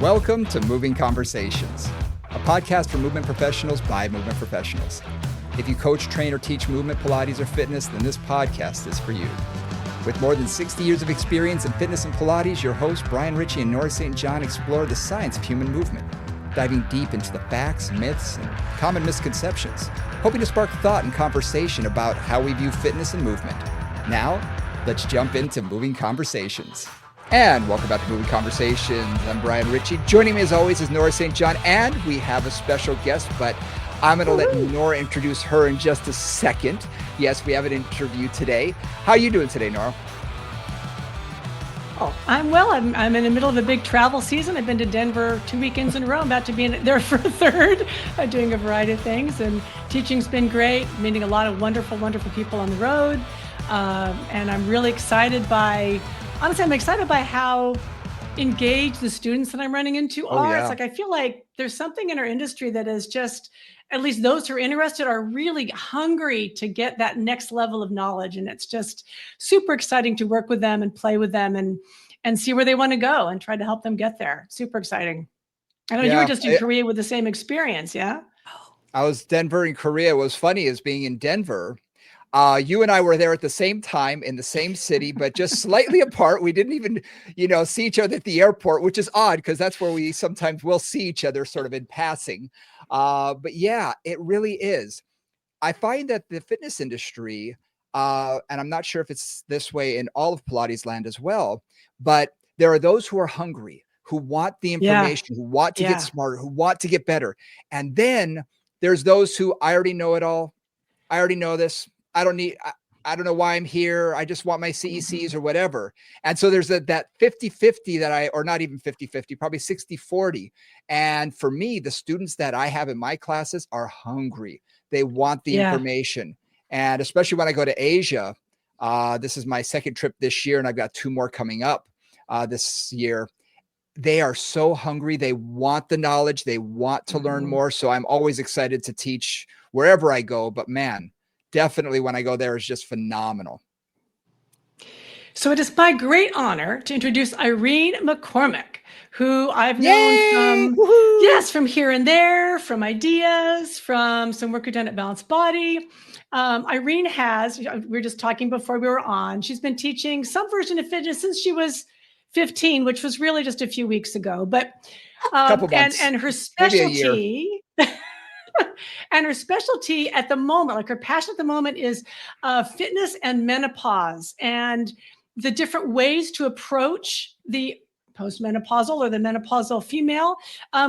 Welcome to Moving Conversations, a podcast for movement professionals by movement professionals. If you coach, train, or teach movement, Pilates, or fitness, then this podcast is for you. With more than 60 years of experience in fitness and Pilates, your hosts, Brian Ritchie and Nora St. John, explore the science of human movement, diving deep into the facts, myths, and common misconceptions, hoping to spark thought and conversation about how we view fitness and movement. Now, let's jump into Moving Conversations. And welcome back to Moving Conversations. I'm Brian Ritchie. Joining me as always is Nora St. John, and we have a special guest, but I'm going to let Nora introduce her in just a second. Yes, we have an interview today. How are you doing today, Nora? Oh, I'm well. I'm in the middle of a big travel season. I've been to Denver 2 weekends in a row. I'm about to be there for a third, doing a variety of things. And teaching's been great, meeting a lot of wonderful, wonderful people on the road. And I'm really excited honestly, I'm excited by how engaged the students that I'm running into are. Yeah. It's like, I feel like there's something in our industry that is just, at least those who are interested are really hungry to get that next level of knowledge. And it's just super exciting to work with them and play with them and see where they want to go and try to help them get there. Super exciting. I know you were just in Korea with the same experience. Yeah. I was Denver and Korea. What was funny is being in Denver. You and I were there at the same time in the same city, but just slightly apart. We didn't even, see each other at the airport, which is odd because that's where we sometimes will see each other sort of in passing. But yeah, it really is. I find that the fitness industry, and I'm not sure if it's this way in all of Pilates land as well, but there are those who are hungry, who want the information, who want to get smarter, who want to get better. And then there's those who, I already know it all. I already know this. I don't know why I'm here. I just want my CECs or whatever. And so there's that 50-50 or not even 50-50, probably 60-40. And for me, the students that I have in my classes are hungry. They want the information. And especially when I go to Asia, this is my second trip this year, and I've got 2 more coming up this year. They are so hungry. They want the knowledge. They want to learn more. So I'm always excited to teach wherever I go. But man, definitely when I go there is just phenomenal. So it is my great honor to introduce Irene McCormick, who I've known from here and there, from ideas, from some work we've done at Balanced Body. Irene we were just talking before we were on, she's been teaching some version of fitness since she was 15, which was really just a few weeks ago. But couple months, and her specialty and her specialty at the moment, like her passion at the moment, is fitness and menopause and the different ways to approach the postmenopausal or the menopausal female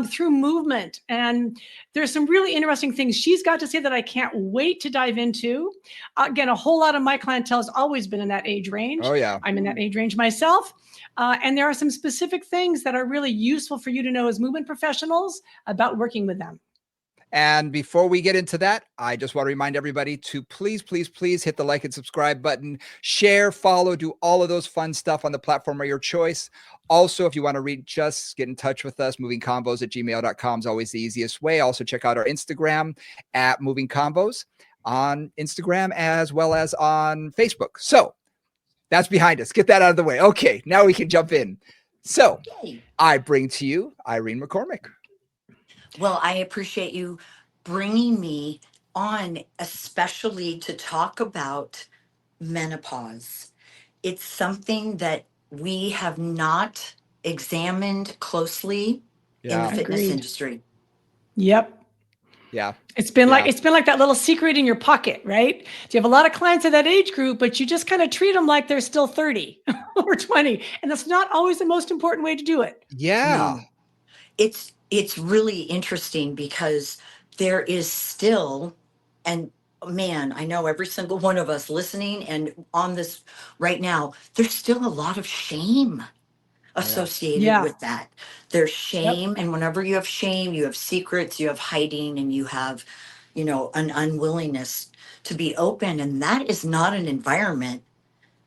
through movement. And there's some really interesting things she's got to say that I can't wait to dive into. Again, a whole lot of my clientele has always been in that age range. Oh, yeah. I'm in that age range myself. And there are some specific things that are really useful for you to know as movement professionals about working with them. And before we get into that, I just want to remind everybody to please hit the like and subscribe button, share, follow, do all of those fun stuff on the platform of your choice. Also, if you want to reach us, get in touch with us. movingconvos@gmail.com is always the easiest way. Also, check out our Instagram at Moving Convos on Instagram as well as on Facebook. So that's behind us. Get that out of the way. Okay, now we can jump in. So I bring to you Irene McCormick. Well, I appreciate you bringing me on, especially to talk about menopause. It's something that we have not examined closely in the fitness industry. Yep. Yeah. It's been like that little secret in your pocket, right? You have a lot of clients in that age group, but you just kind of treat them like they're still 30 or 20. And that's not always the most important way to do it. Yeah. No. It's really interesting because there is still, and man, I know every single one of us listening and on this right now, there's still a lot of shame associated with that. There's shame. And whenever you have shame, you have secrets, you have hiding, and you have, an unwillingness to be open. And that is not an environment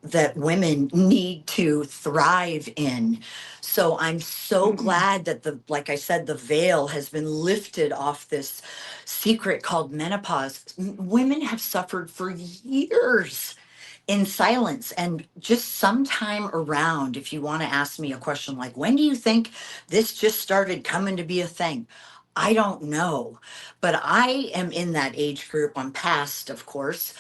that women need to thrive in. So I'm so glad that like I said, the veil has been lifted off this secret called menopause. Women have suffered for years in silence. And just sometime around, if you want to ask me a question like, when do you think this just started coming to be a thing? I don't know, but I am in that age group. I'm past, of course,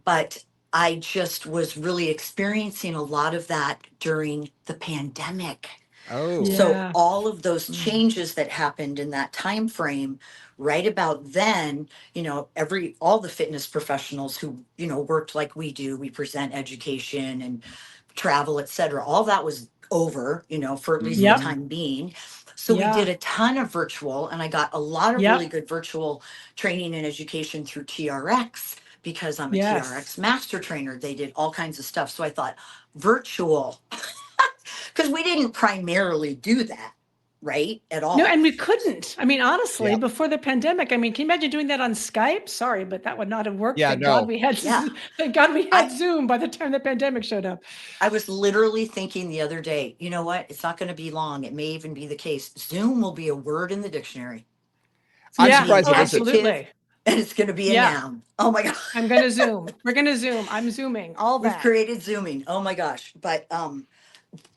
but I just was really experiencing a lot of that during the pandemic. Oh, So Yeah. all of those Mm. changes that happened in that time frame, right about then, all the fitness professionals who, worked like we do, we present education and travel, et cetera, all that was over, for at least the Yep. mhm. time being. So we Yeah. did a ton of virtual, and I got a lot of really Yep. good virtual training and education through TRX because I'm a Yes. TRX master trainer. They did all kinds of stuff. So I thought virtual, because we didn't primarily do that, right? At No, all. and we couldn't. I mean, honestly, Yeah. before the pandemic, I mean, can you imagine doing that on Skype? Sorry, but that would not have worked. Yeah, Thank God no. we had Yeah. thank God we I had Zoom by the time the pandemic showed up. I was literally thinking the other day, you know what? It's not going to be long. It may even be the case. Zoom will be a word in the dictionary. It's I'm going to Yeah. be an surprised Oh, it isn't. adjective absolutely. and it's going to be a Yeah. noun. Oh my God. I'm gonna Zoom. We're gonna Zoom. I'm Zooming. All We've that. created Zooming. Oh my gosh. But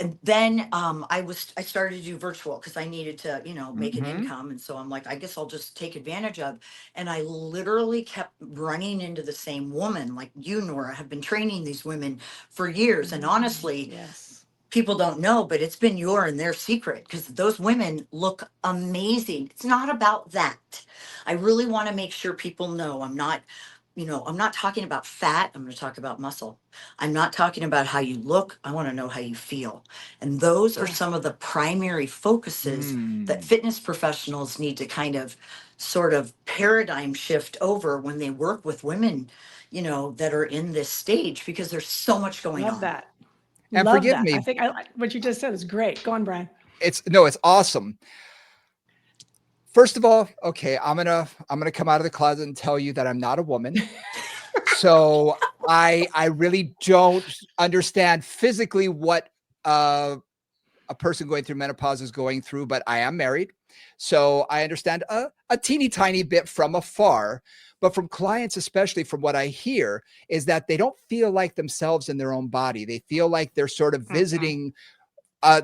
and then I started to do virtual because I needed to, make an Mhm. income. And so I'm like, I guess I'll just take advantage of. And I literally kept running into the same woman, like you, Nora, have been training these women for years. And Mhm. honestly, Yes. people don't know, but it's been your and their secret because those women look amazing. It's not about that. I really want to make sure people know I'm not talking about fat. I'm going to talk about muscle. I'm not talking about how you look. I want to know how you feel. And those are Yeah. some of the primary focuses that Mm. fitness professionals need to kind of sort of paradigm shift over when they work with women, that are in this stage because there's so much going Love on. that. And Love forgive that. I me, think what you just said is great. Go on, Brian. it's no, it's awesome. First of all, okay, I'm gonna come out of the closet and tell you that I'm not a woman. So I really don't understand physically what uh, a person going through menopause is going through, but I am married. So I understand a teeny tiny bit from afar. But from clients, especially from what I hear, is that they don't feel like themselves in their own body. They feel like they're sort of Mhm. visiting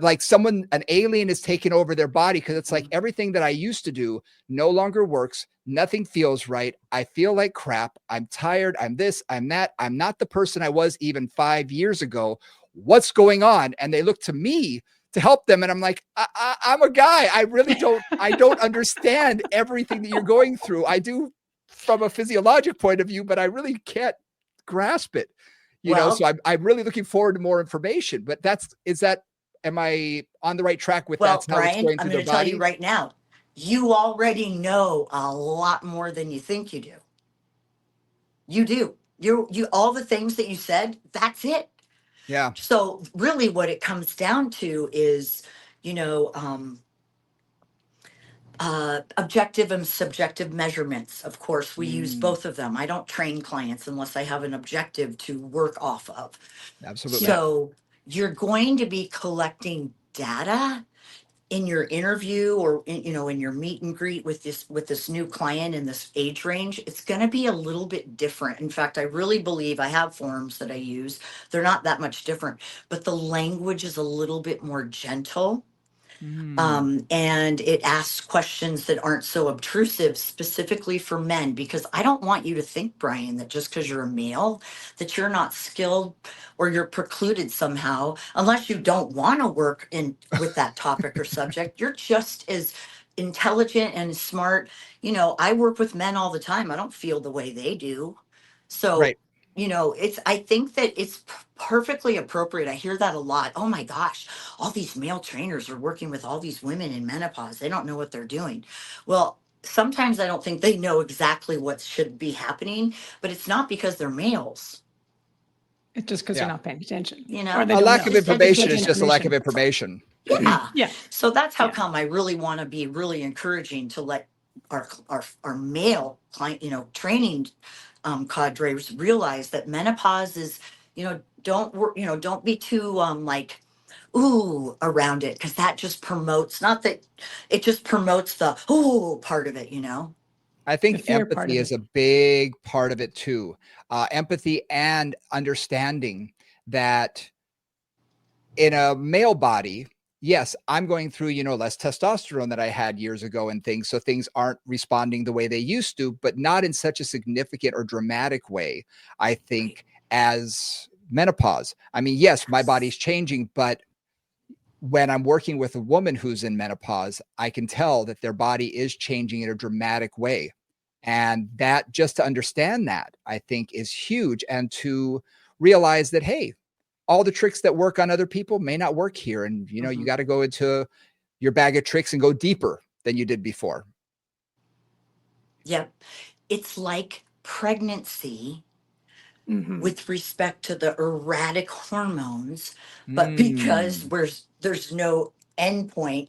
like an alien is taking over their body because it's like everything that I used to do no longer works. Nothing feels right. I feel like crap. I'm tired. I'm this, I'm that. I'm not the person I was even 5 years ago. What's going on? And they look to me to help them. And I'm like, I'm a guy. I don't understand everything that you're going through. I do from a physiologic point of view, but I really can't grasp it. So Well, I'm really looking forward to more information. But am I on the right track with Well, that's how it's Brian, going I'm through going their to tell you body? right now, you already know a lot more than you think you do. You do. You all the things that you said, that's it. Yeah. So really what it comes down to is, you know, um, objective and subjective measurements. Of course, we use Mm, both of them. I don't train clients unless I have an objective to work off of. absolutely. Yep. So you're going to be collecting data in your interview or in your meet and greet with this new client in this age range. It's going to be a little bit different. In fact, I really believe I have forms that I use. They're not that much different, but the language is a little bit more gentle, Mm, and it asks questions that aren't so obtrusive specifically for men, because I don't want you to think, Brian, that just because you're a male that you're not skilled or you're precluded somehow, unless you don't want to work in with that topic or subject. You're just as intelligent and smart. I work with men all the time. I don't feel the way they do. So right. it's I think that it's perfectly appropriate. I hear that a lot. Oh my gosh, all these male trainers are working with all these women in menopause. They don't know what they're doing. Well, sometimes I don't think they know exactly what should be happening, but it's not because they're males, It's just because they're Yeah. not paying attention you or know? they A don't lack It's of know. just Too information much is education. just a lack of information. information. Yeah. Yeah. So that's how Yeah. come I really want to be really encouraging to let our male client, training cadres realize that menopause is, don't work, don't be too like ooh around it, because that just promotes, not that it just promotes the ooh part of it. I The think fear part empathy of is it. a big part of it too. Empathy and understanding that in a male body, yes, I'm going through, less testosterone that I had years ago and things. So things aren't responding the way they used to, but not in such a significant or dramatic way, I Right. think, as menopause. I mean, yes, my body's Yes. changing, but when I'm working with a woman who's in menopause, I can tell that their body is changing in a dramatic way. And that just to understand that, I think is huge. And to realize that, hey, all the tricks that work on other people may not work here. And, you Mhm. got to go into your bag of tricks and go deeper than you did before. Yep. It's like pregnancy Hmm. with respect to the erratic hormones, but because Mm, there's no endpoint,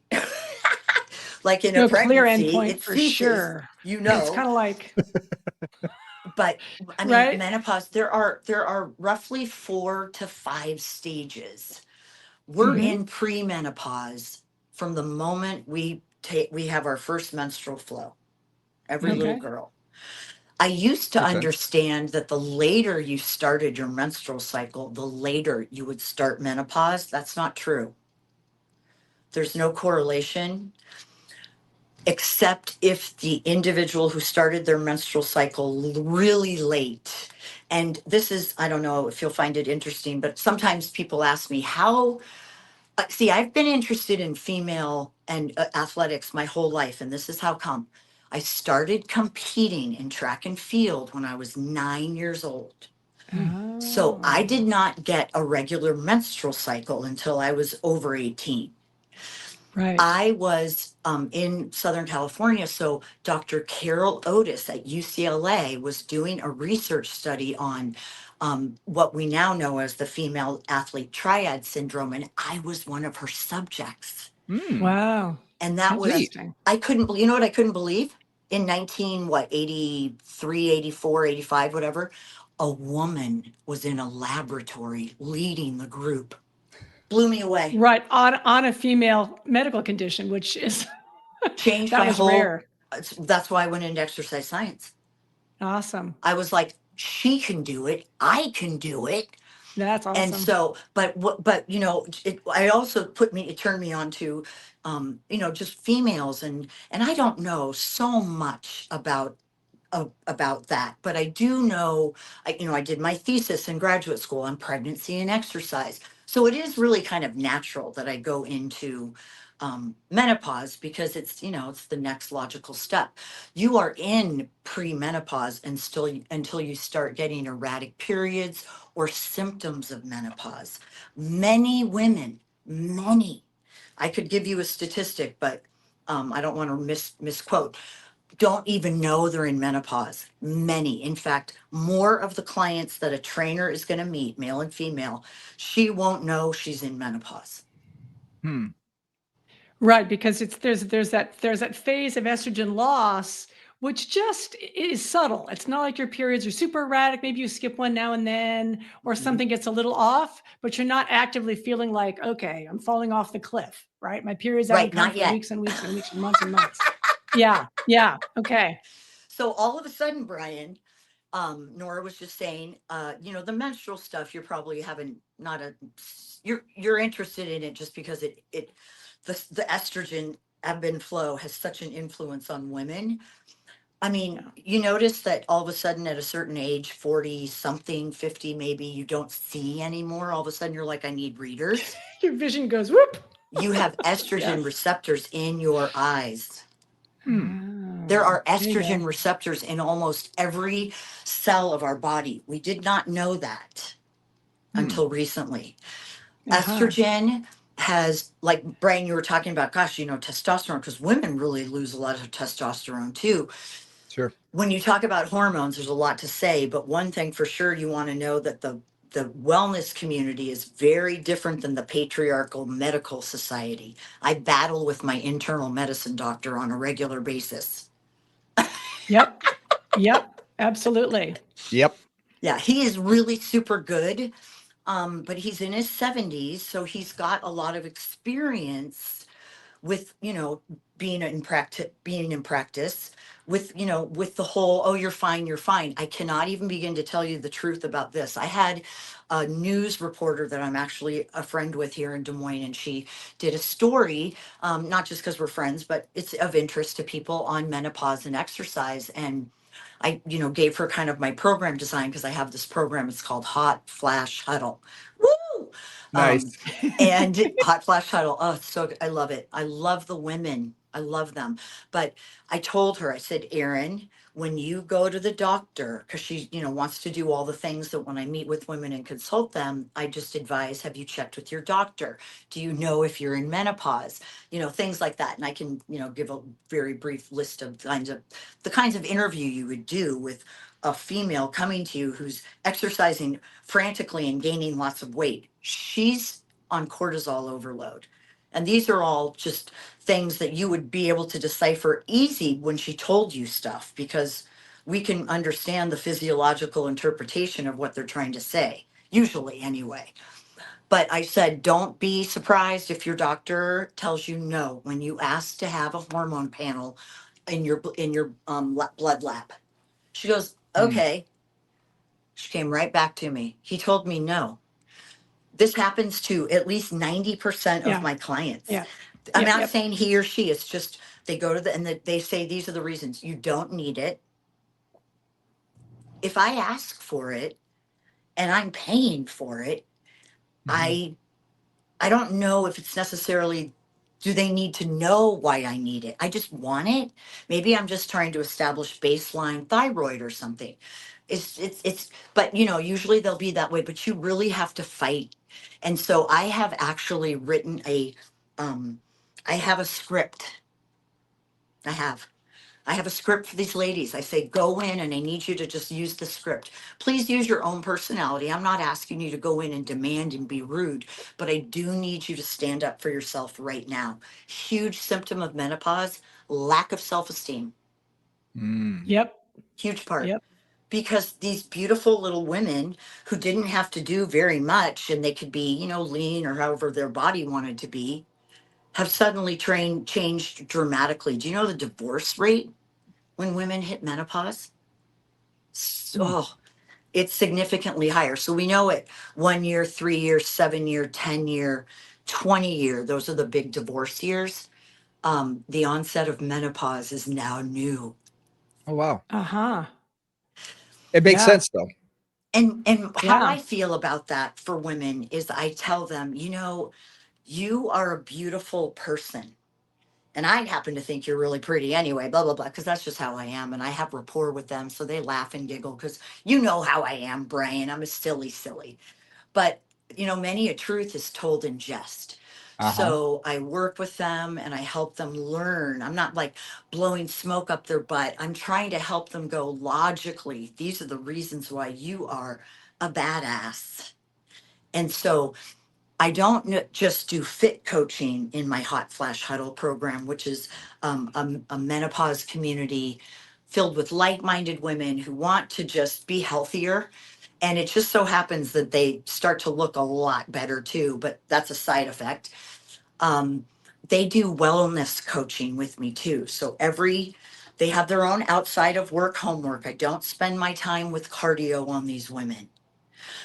like in a No clear pregnancy, endpoint it for ceases, sure. you It's know. kind of like, But I mean, right? menopause, there are roughly 4 to 5 stages. We're Hmm. in premenopause from the moment we have our first menstrual flow. Every little mm, Okay. girl. I used to okay. understand that the later you started your menstrual cycle, the later you would start menopause. That's not true. There's no correlation, except if the individual who started their menstrual cycle really late. And this is, I don't know if you'll find it interesting, but sometimes people ask me, how, see, I've been interested in female and athletics my whole life, and this is how come. I started competing in track and field when I was 9 years old. Mm, So I Oh, did not get a regular menstrual cycle until I was over 18. right. I was in Southern California. So Dr. Carol Otis at UCLA was doing a research study on what we now know as the female athlete triad syndrome. And I was one of her subjects. mm, Wow. And that was, neat. Interesting. I couldn't, you know what I couldn't believe? In 19, what, 83, 84, 85, whatever, a woman was in a laboratory leading the group. Blew me away. Right. On a female medical condition, which is, Changed that my was whole, rare. that's why I went into exercise science. Awesome. I was like, she can do it. I can do it. That's And awesome. so, but I also it turned me on to, just females, and I don't know so much about that, but I do know, I did my thesis in graduate school on pregnancy and exercise. So it is really kind of natural that I go into menopause, because it's the next logical step. You are in premenopause and still until you start getting erratic periods or symptoms of menopause. Many women, many, I could give you a statistic, but I don't want to misquote, don't even know they're in menopause. Many, in fact, more of the clients that a trainer is going to meet, male and female, she won't know she's in menopause. Hmm. Right, because there's that phase of estrogen loss, which just is subtle. It's not like your periods are super erratic. Maybe you skip one now and then, or Mhm. something gets a little off, but you're not actively feeling like, okay, I'm falling off the cliff, right? My periods haven't Right, come not for yet. weeks and weeks and weeks and months and months. Yeah, yeah, okay. So all of a sudden, Brian, Nora was just saying, the menstrual stuff, you're probably having not a, you're interested in it just because the estrogen ebb and flow has such an influence on women. I mean, Yeah. you notice that all of a sudden at a certain age, 40 something, 50 maybe, you don't see anymore. All of a sudden you're like, I need readers. Your vision goes whoop. You have estrogen Yes. receptors in your eyes. Hmm. There Oh, are there you go. estrogen receptors in almost every cell of our body. We did not know that Hmm. until recently. Uh-huh. Estrogen has, like Brian, you were talking about, gosh, testosterone, because women really lose a lot of testosterone too. Sure. When you talk about hormones, there's a lot to say, but one thing for sure, you want to know that the wellness community is very different than the patriarchal medical society. I battle with my internal medicine doctor on a regular basis. Yep. Yep. Absolutely. Yep. Yeah, he is really super good. But he's in his 70s, so he's got a lot of experience with, being in practice with, with the whole, oh, you're fine, you're fine. I cannot even begin to tell you the truth about this. I had a news reporter that I'm actually a friend with here in Des Moines, and she did a story, not just because we're friends, but it's of interest to people on menopause and exercise. And I, gave her kind of my program design, because I have this program. It's called Hot Flash Huddle. Woo! Um, Nice. and Hot Flash Huddle. Oh, it's so good. I love it. I love the women. I love them. But I told her, I said, Erin, when you go to the doctor, because she, wants to do all the things that when I meet with women and consult them, I just advise, have you checked with your doctor? Do you know if you're in menopause? Things like that. And I can, give a very brief list of the kinds of interview you would do with a female coming to you who's exercising frantically and gaining lots of weight. She's on cortisol overload. And these are all just things that you would be able to decipher easy when she told you stuff, because we can understand the physiological interpretation of what they're trying to say, usually anyway. But I said, don't be surprised if your doctor tells you no when you ask to have a hormone panel in your blood lab. She goes, Mm. okay. She came right back to me. He told me no. This happens to at least 90% of Yeah. my clients. Yeah. I'm Yep, not yep. saying he or she, it's just they go to they say these are the reasons. You don't need it. If I ask for it and I'm paying for it, Mhm. I don't know if it's necessarily, do they need to know why I need it? I just want it. Maybe I'm just trying to establish baseline thyroid or something. But usually they'll be that way, but you really have to fight. And so I have actually written um, I have a script. I have. I have a script for these ladies. I say, go in and I need you to just use the script. Please use your own personality. I'm not asking you to go in and demand and be rude, but I do need you to stand up for yourself right now. Huge symptom of menopause, lack of self esteem. Mm. Yep. Huge part. Yep. Because these beautiful little women who didn't have to do very much and they could be, lean or however their body wanted to be, have suddenly changed dramatically. Do you know the divorce rate when women hit menopause? Mm. Oh, it's significantly higher. So we know it 1 year, 3 year, 7 year, 10 year, 20 year. Those are the big divorce years. The onset of menopause is now new. Oh, wow. Uh-huh. It makes Yeah. sense though. And how Yeah. I feel about that for women is I tell them, you are a beautiful person. And I happen to think you're really pretty anyway, blah, blah, blah, because that's just how I am. And I have rapport with them. So they laugh and giggle because you know how I am, Brian. I'm a silly. But, many a truth is told in jest. Uh-huh. So I work with them and I help them learn. I'm not like blowing smoke up their butt. I'm trying to help them go logically. These are the reasons why you are a badass. And so I don't just do fit coaching in my Hot Flash Huddle program, which is a menopause community filled with like minded women who want to just be healthier. And it just so happens that they start to look a lot better too, but that's a side effect. Um, they do wellness coaching with me too. So they have their own outside of work homework. I don't spend my time with cardio on these women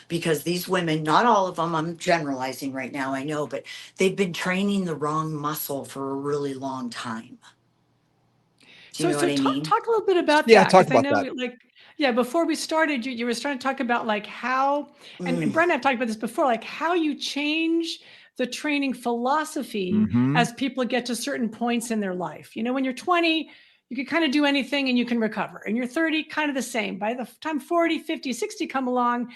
because these women, not all of them, I'm generalizing right now, I know, but they've been training the wrong muscle for a really long time. Do you So know what I talk mean? talk a little bit about Yeah, that, talk because I about know that. yeah, before we started, you were starting to talk about like how, and Mm, Brent and I've talked about this before, like how you change the training philosophy Mhm. as people get to certain points in their life. When you're 20, you can kind of do anything and you can recover. And you're 30, kind of the same. By the time 40, 50, 60 come along,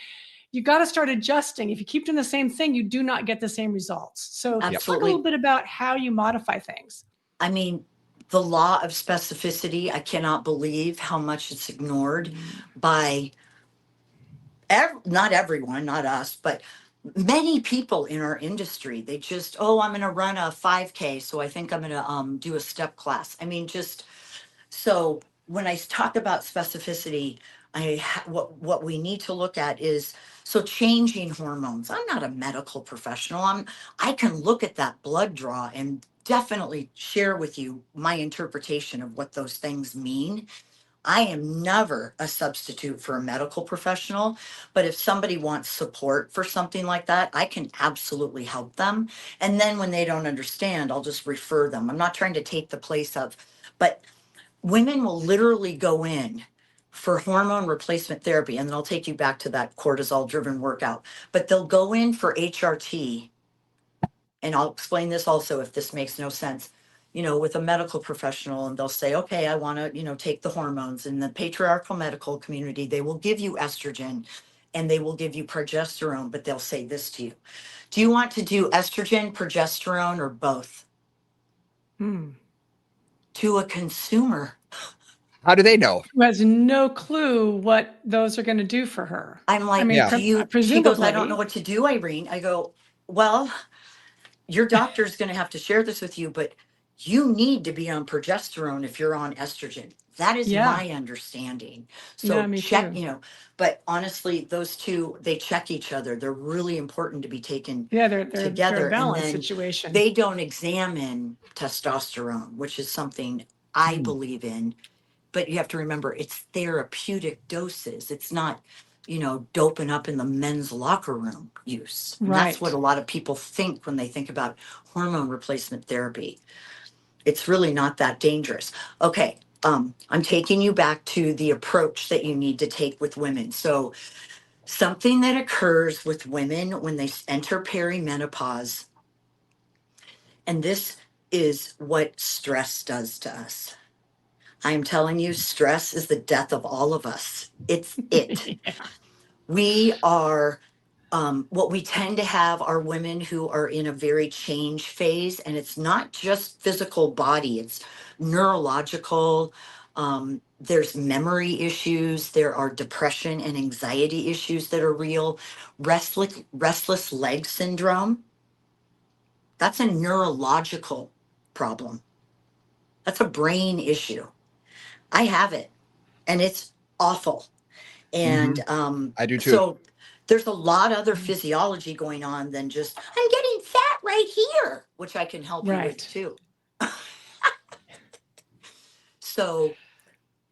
you got to start adjusting. If you keep doing the same thing, you do not get the same results. So Yep. talk a little absolutely. bit about how you modify things. I mean, the law of specificity, I cannot believe how much it's ignored by not everyone, not us, but many people in our industry. They just, oh, I'm going to run a 5K, so I think I'm going to do a step class. I mean, just so when I talk about specificity, what we need to look at is, so changing hormones. I'm not a medical professional. I can look at that blood draw and definitely share with you my interpretation of what those things mean. I am never a substitute for a medical professional, but if somebody wants support for something like that, I can absolutely help them. And then when they don't understand, I'll just refer them. I'm not trying to take the place of, but women will literally go in for hormone replacement therapy, and then I'll take you back to that cortisol driven workout, but they'll go in for HRT. And I'll explain this also if this makes no sense, with a medical professional, and they'll say, okay, I want to, take the hormones. In the patriarchal medical community, they will give you estrogen and they will give you progesterone, but they'll say this to you. Do you want to do estrogen, progesterone, or both? To a consumer. How do they know? Who has no clue what those are going to do for her. I'm like, I mean, Yeah. she presumably. goes, I don't know what to do, Irene. I go, well, your doctor's going to have to share this with you, but you need to be on progesterone if you're on estrogen. That is Yeah. my understanding. So Yeah, me check, too. but honestly, those two, they check each other. They're really important to be taken Yeah, they're together. a balance And then situation. they don't examine testosterone, which is something I Hmm. believe in. But you have to remember, it's therapeutic doses. It's not, doping up in the men's locker room use. And that's what Right. a lot of people think when they think about hormone replacement therapy. It's really not that dangerous. Okay, I'm taking you back to the approach that you need to take with women. So something that occurs with women when they enter perimenopause, and this is what stress does to us. I'm telling you, stress is the death of all of us. It's it. Yeah. We are, what we tend to have are women who are in a very change phase, and it's not just physical body, it's neurological. There's memory issues, there are depression and anxiety issues that are real. Restless leg syndrome, that's a neurological problem, that's a brain issue. I have it, and it's awful. Hmm. And I do too. so there's a lot other physiology going on than just, I'm getting fat right here, which I can help you with Right. too. So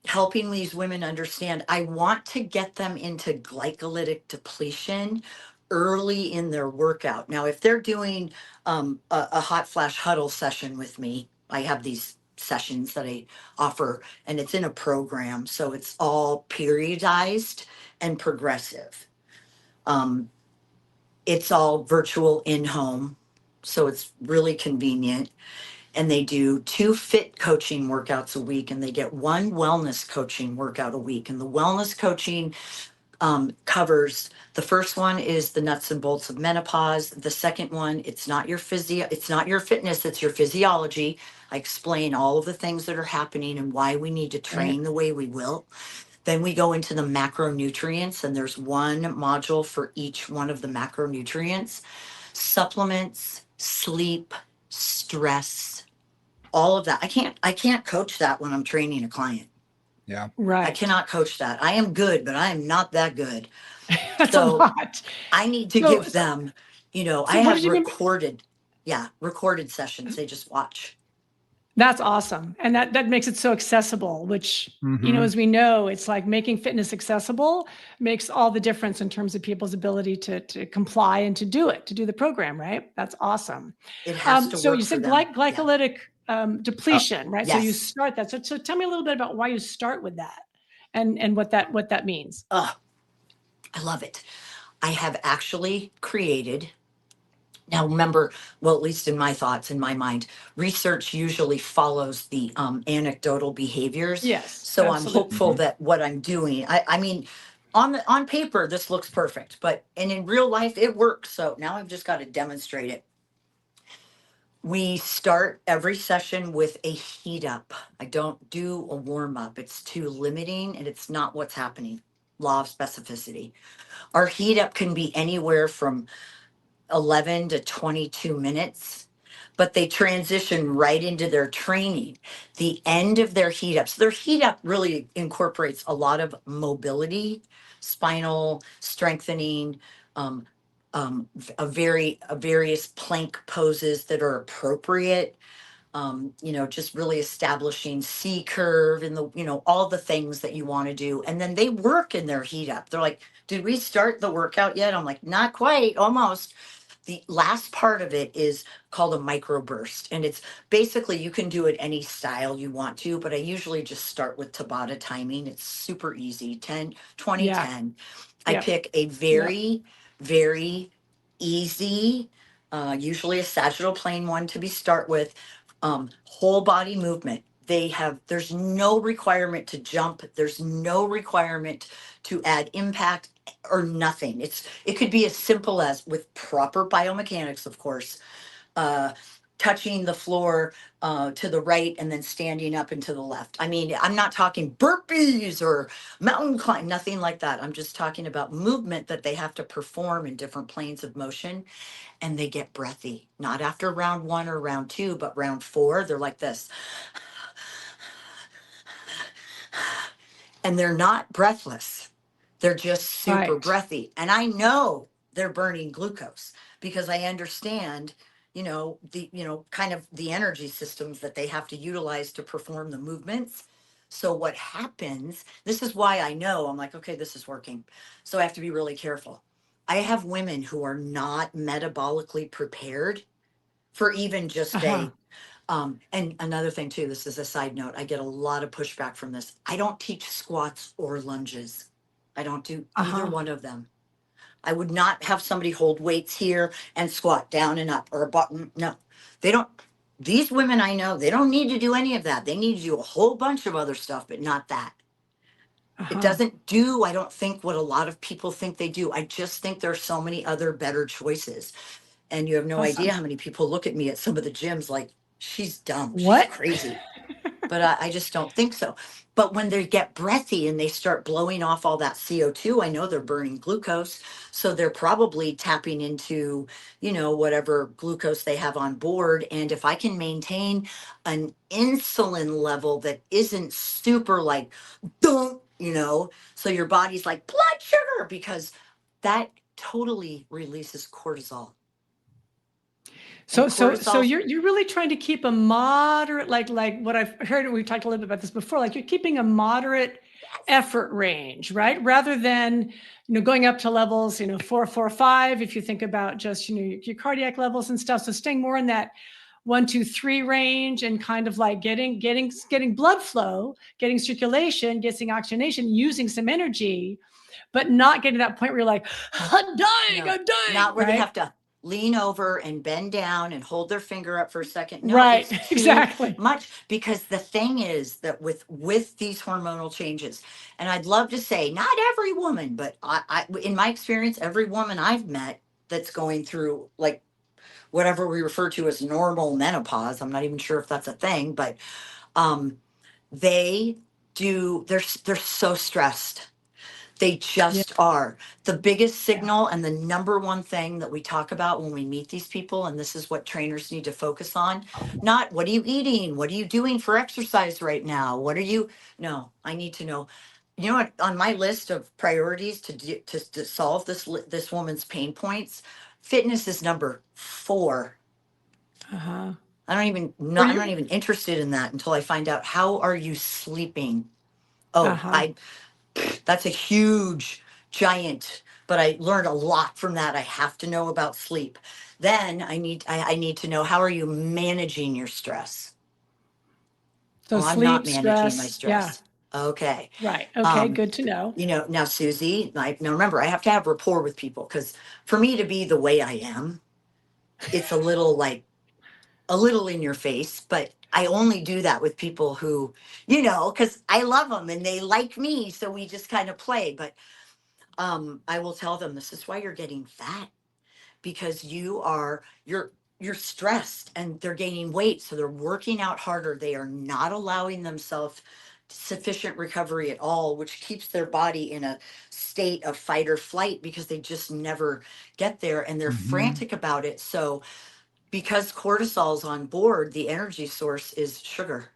helping these women understand, I want to get them into glycolytic depletion early in their workout. Now, if they're doing a hot flash huddle session with me, I have these sessions that I offer, and it's in a program. So it's all periodized and progressive. Um, it's all virtual in home. So it's really convenient. And they do 2 fit coaching workouts a week, and they get 1 wellness coaching workout a week. And the wellness coaching covers, the first one is the nuts and bolts of menopause. The second one, it's not your it's not your fitness, it's your physiology. I explain all of the things that are happening and why we need to train Right. the way we will. Then we go into the macronutrients, and there's 1 module for each one of the macronutrients: supplements, sleep, stress, all of that. I can't coach that when I'm training a client. Yeah. Right. I cannot coach that. I am good, but I am not that good. That's So a lot. I need to So, give them, I so what have did you mean? recorded sessions. They just watch. That's awesome. And that makes it so accessible, which, Hmm. as we know, it's like making fitness accessible makes all the difference in terms of people's ability to comply and to do the program, right? That's awesome. It has to So work you for said them. Yeah. glycolytic depletion, right? So you Yes. start that. So tell me a little bit about why you start with that and what that means. Oh, I love it. I have actually created. Now, remember, well, at least in my thoughts, in my mind, research usually follows the anecdotal behaviors. Yes, So I'm absolutely. hopeful that what I'm doing, I mean, on paper, this looks perfect, and in real life, it works. So now I've just got to demonstrate it. We start every session with a heat up. I don't do a warm up. It's too limiting, and it's not what's happening. Law of specificity. Our heat up can be anywhere from 11 to 22 minutes, but they transition right into their training. The end of their heat up. So their heat up really incorporates a lot of mobility, spinal strengthening, um, various plank poses that are appropriate. Just really establishing C curve and all the things that you want to do. And then they work in their heat up. They're like, did we start the workout yet? I'm like, not quite, almost. The last part of it is called a microburst. And it's basically, you can do it any style you want to, but I usually just start with Tabata timing. It's super easy, 10, 20, Yeah. 10. I Yep. pick a very, very easy, usually a sagittal plane one to start with. Whole body movement. There's no requirement to jump. There's no requirement to add impact or nothing. It could be as simple as, with proper biomechanics, of course, uh, touching the floor to the right and then standing up and to the left. I mean, I'm not talking burpees or mountain climb, nothing like that. I'm just talking about movement that they have to perform in different planes of motion, and they get breathy. Not after round 1 or round 2, but round 4, they're like this. And they're not breathless. They're just super Right. breathy. And I know they're burning glucose because I understand, kind of the energy systems that they have to utilize to perform the movements. So what happens, this is why I know, I'm like, okay, this is working. So I have to be really careful. I have women who are not metabolically prepared for even just Uh-huh. and another thing too, this is a side note, I get a lot of pushback from this. I don't teach squats or lunges. I don't do either Uh-huh. one of them. I would not have somebody hold weights here and squat down and up, or a button. No, they don't. These women I know, they don't need to do any of that. They need to do a whole bunch of other stuff, but not that. It Uh-huh. doesn't do, I don't think, what a lot of people think they do. I just think there's so many other better choices. And you have no idea Awesome. how many people look at me at some of the gyms like, she's dumb, she's What? crazy. But I just don't think so. But when they get breathy and they start blowing off all that CO2, I know they're burning glucose. So they're probably tapping into, whatever glucose they have on board. And if I can maintain an insulin level that isn't super like, don't, so your body's like blood sugar, because that totally releases cortisol. And So cortisol, you're really trying to keep a moderate, like what I've heard, and we've talked a little bit about this before, like you're keeping a moderate effort range, right? Rather than, going up to levels, 4, 4, 5, if you think about just, your cardiac levels and stuff. So staying more in that 1, 2, 3 range, and kind of like getting blood flow, getting circulation, getting oxygenation, using some energy, but not getting to that point where you're like, I'm no, dying, not where they right? have to lean over and bend down and hold their finger up for a second. No, Right, it's too exactly. much, because the thing is that with these hormonal changes, and I'd love to say not every woman, but I in my experience, every woman I've met that's going through like whatever we refer to as normal menopause, I'm not even sure if that's a thing, but um they they're so stressed. They Yeah. just are. The biggest Yeah. signal and the number one thing that we talk about when we meet these people, and this is what trainers need to focus on, not what are you eating? What are you doing for exercise right now? No, I need to know. You know what? On my list of priorities to solve this woman's pain points, fitness is number 4. Uh-huh. Or I'm not you even interested in that until I find out, how are you sleeping? Oh, uh-huh. that's a huge giant, but I learned a lot from that. I have to know about sleep. Then I need to know, how are you managing your stress? So Oh, I'm not sleep, managing my stress. Yeah. stress. Okay. Right. Okay, Um, good to know. now Susie, now remember, I have to have rapport with people, because for me to be the way I am, it's a little in your face, but I only do that with people who, because I love them and they like me. So we just kind of play. But I will tell them, this is why you're getting fat, because you're stressed and they're gaining weight. So they're working out harder. They are not allowing themselves sufficient recovery at all, which keeps their body in a state of fight or flight, because they just never get there, and they're Mhm. frantic about it. So because cortisol's on board, the energy source is sugar.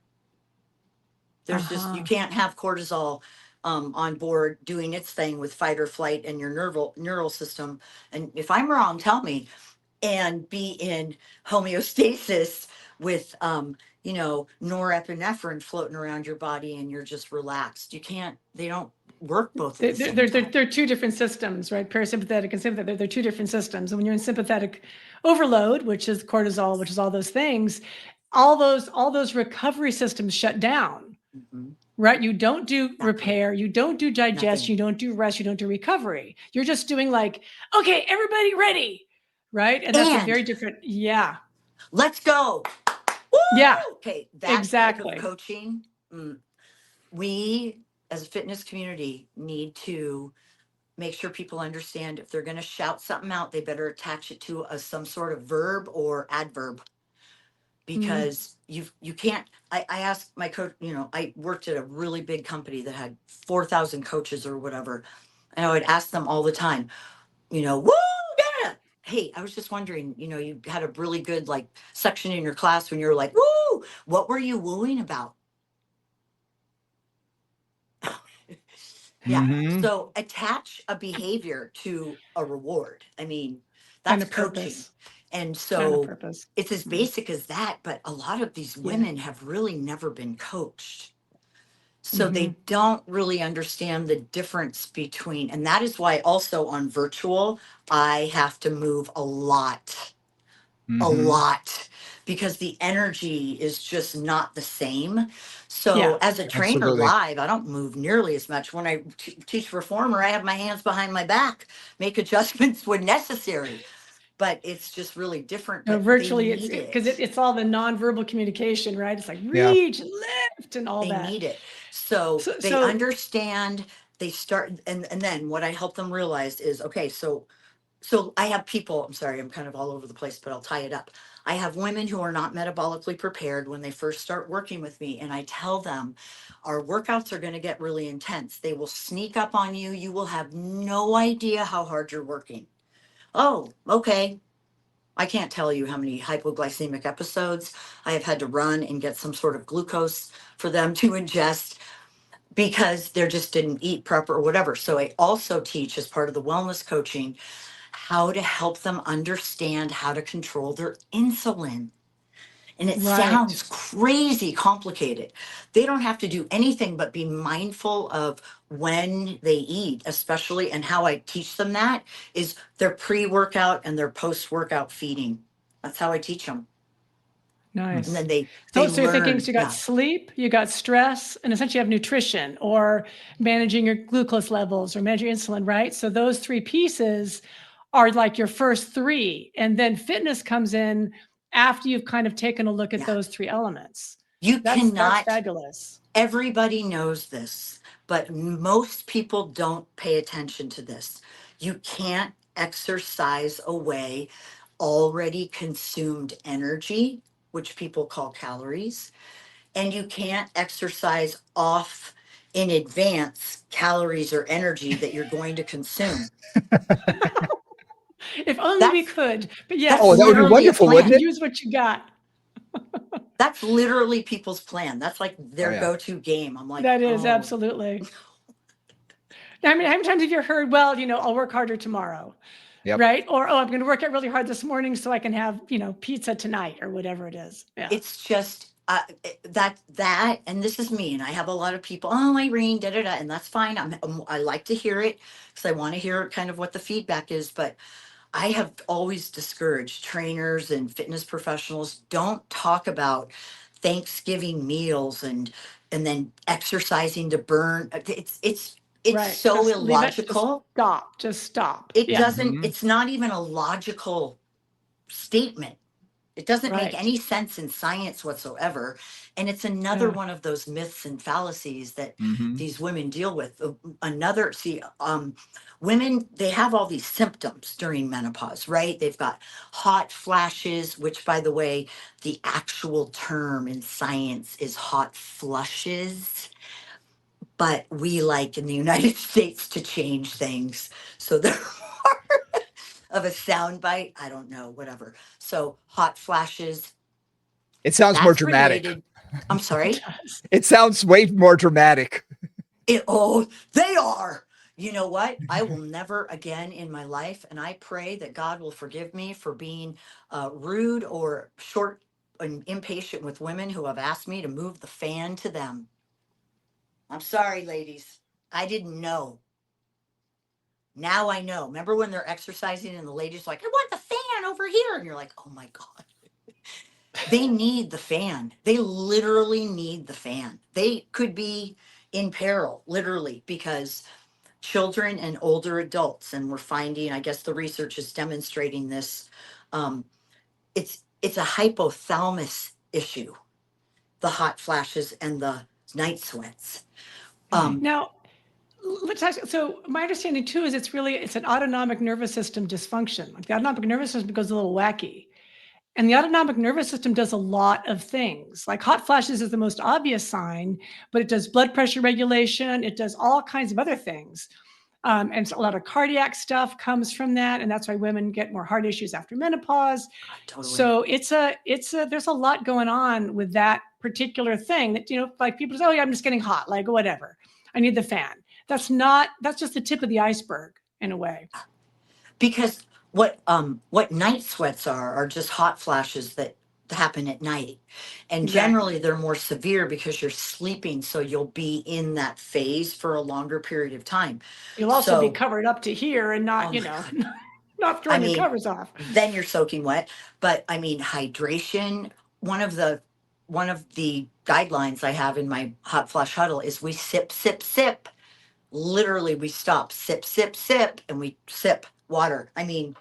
You Uh-huh. can't have cortisol on board doing its thing with fight or flight and your neural system. And if I'm wrong, tell me. And be in homeostasis with, norepinephrine floating around your body, and you're just relaxed. They don't work both at the same time. They're two different systems, right? Parasympathetic and sympathetic. They're two different systems. And when you're in sympathetic overload, which is cortisol, which is all those things, all those recovery systems shut down, right? You don't do repair, you don't do digest, you don't do rest, you don't do recovery. You're just doing like, okay, everybody ready, right? And that's a very different, let's go. Woo! Yeah. Okay, that exactly. type of coaching, we as a fitness community need to make sure people understand if they're going to shout something out, they better attach it to some sort of verb or adverb. Because you can't, I asked my coach, I worked at a really big company that had 4,000 coaches or whatever. And I would ask them all the time, woo, yeah. Hey, I was just wondering, you had a really good like section in your class when you were like, woo, what were you wooing about? So attach a behavior to a reward. I mean, that's coaching. And so it's as basic as that, but a lot of these women have really never been coached. So they don't really understand the difference between, and that is why also on virtual, I have to move a lot, because the energy is just not the same. So as a trainer live, I don't move nearly as much. When I teach reformer, I have my hands behind my back, make adjustments when necessary. But it's just really different. No, virtually, it's because it's all the nonverbal communication, right? It's like reach and lift and all that. They need it. So they understand, they start, and then what I help them realize is, okay, so I have people, I'm sorry, I'm kind of all over the place, but I'll tie it up. I have women who are not metabolically prepared when they first start working with me, and I tell them, our workouts are going to get really intense. They will sneak up on you. You will have no idea how hard you're working. Oh, okay. I can't tell you how many hypoglycemic episodes I have had to run and get some sort of glucose for them to ingest because they just didn't eat proper or whatever. So I also teach, as part of the wellness coaching, how to help them understand how to control their insulin. And it sounds crazy complicated. They don't have to do anything but be mindful of when they eat, especially, and how I teach them that is their pre-workout and their post-workout feeding. That's how I teach them. Nice. And then they so learn, you're thinking, so you got sleep, you got stress, and essentially you have nutrition or managing your glucose levels or managing your insulin, right? So those three pieces are like your first three. And then fitness comes in after you've kind of taken a look at those three elements. That's fabulous. Everybody knows this, but most people don't pay attention to this. You can't exercise away already consumed energy, which people call calories, and you can't exercise off in advance calories or energy that you're going to consume. If only we could, but yes. Oh, that would be wonderful, wouldn't it? Use what you got. That's literally people's plan. That's like their go-to game. I'm like, that is absolutely. I mean, how many times have you heard, well, I'll work harder tomorrow, right? Or, I'm going to work out really hard this morning so I can have, pizza tonight or whatever it is. Yeah. It's just that, and this is me, and I have a lot of people, oh, Irene, and that's fine. I like to hear it because I want to hear kind of what the feedback is, but I have always discouraged trainers and fitness professionals, don't talk about Thanksgiving meals and then exercising to burn. It's so illogical. Just stop. It doesn't, it's not even a logical statement. It doesn't make any sense in science whatsoever. And it's another one of those myths and fallacies that these women deal with. Women, they have all these symptoms during menopause, right? They've got hot flashes, which, by the way, the actual term in science is hot flushes. But we like in the United States to change things. So there are of a soundbite. I don't know, whatever. So hot flashes. It sounds more dramatic. I'm sorry. It sounds way more dramatic. They are. You know what? I will never again in my life, and I pray that God will forgive me for being rude or short and impatient with women who have asked me to move the fan to them. I'm sorry, ladies. I didn't know. Now I know. Remember when they're exercising and the lady's like, I want the fan over here. And you're like, oh my God. They need the fan. They literally need the fan. They could be in peril, literally, because children and older adults, and we're finding, I guess the research is demonstrating this, um, it's a hypothalamus issue, the hot flashes and the night sweats. Now, let's ask, so my understanding too is it's an autonomic nervous system dysfunction. Like the autonomic nervous system goes a little wacky. And the autonomic nervous system does a lot of things. Like hot flashes is the most obvious sign, but it does blood pressure regulation. It does all kinds of other things. And so a lot of cardiac stuff comes from that. And that's why women get more heart issues after menopause. Totally. So there's a lot going on with that particular thing that, like people say, oh yeah, I'm just getting hot, like whatever. I need the fan. That's just the tip of the iceberg in a way. Because what night sweats are just hot flashes that happen at night. And generally they're more severe because you're sleeping, so you'll be in that phase for a longer period of time. You'll also be covered up to here and not, not throwing your covers off. Then you're soaking wet. But I mean, hydration, one of the guidelines I have in my hot flash huddle is we sip, sip, sip. Literally, we stop, sip, sip, sip, and we sip water. I mean,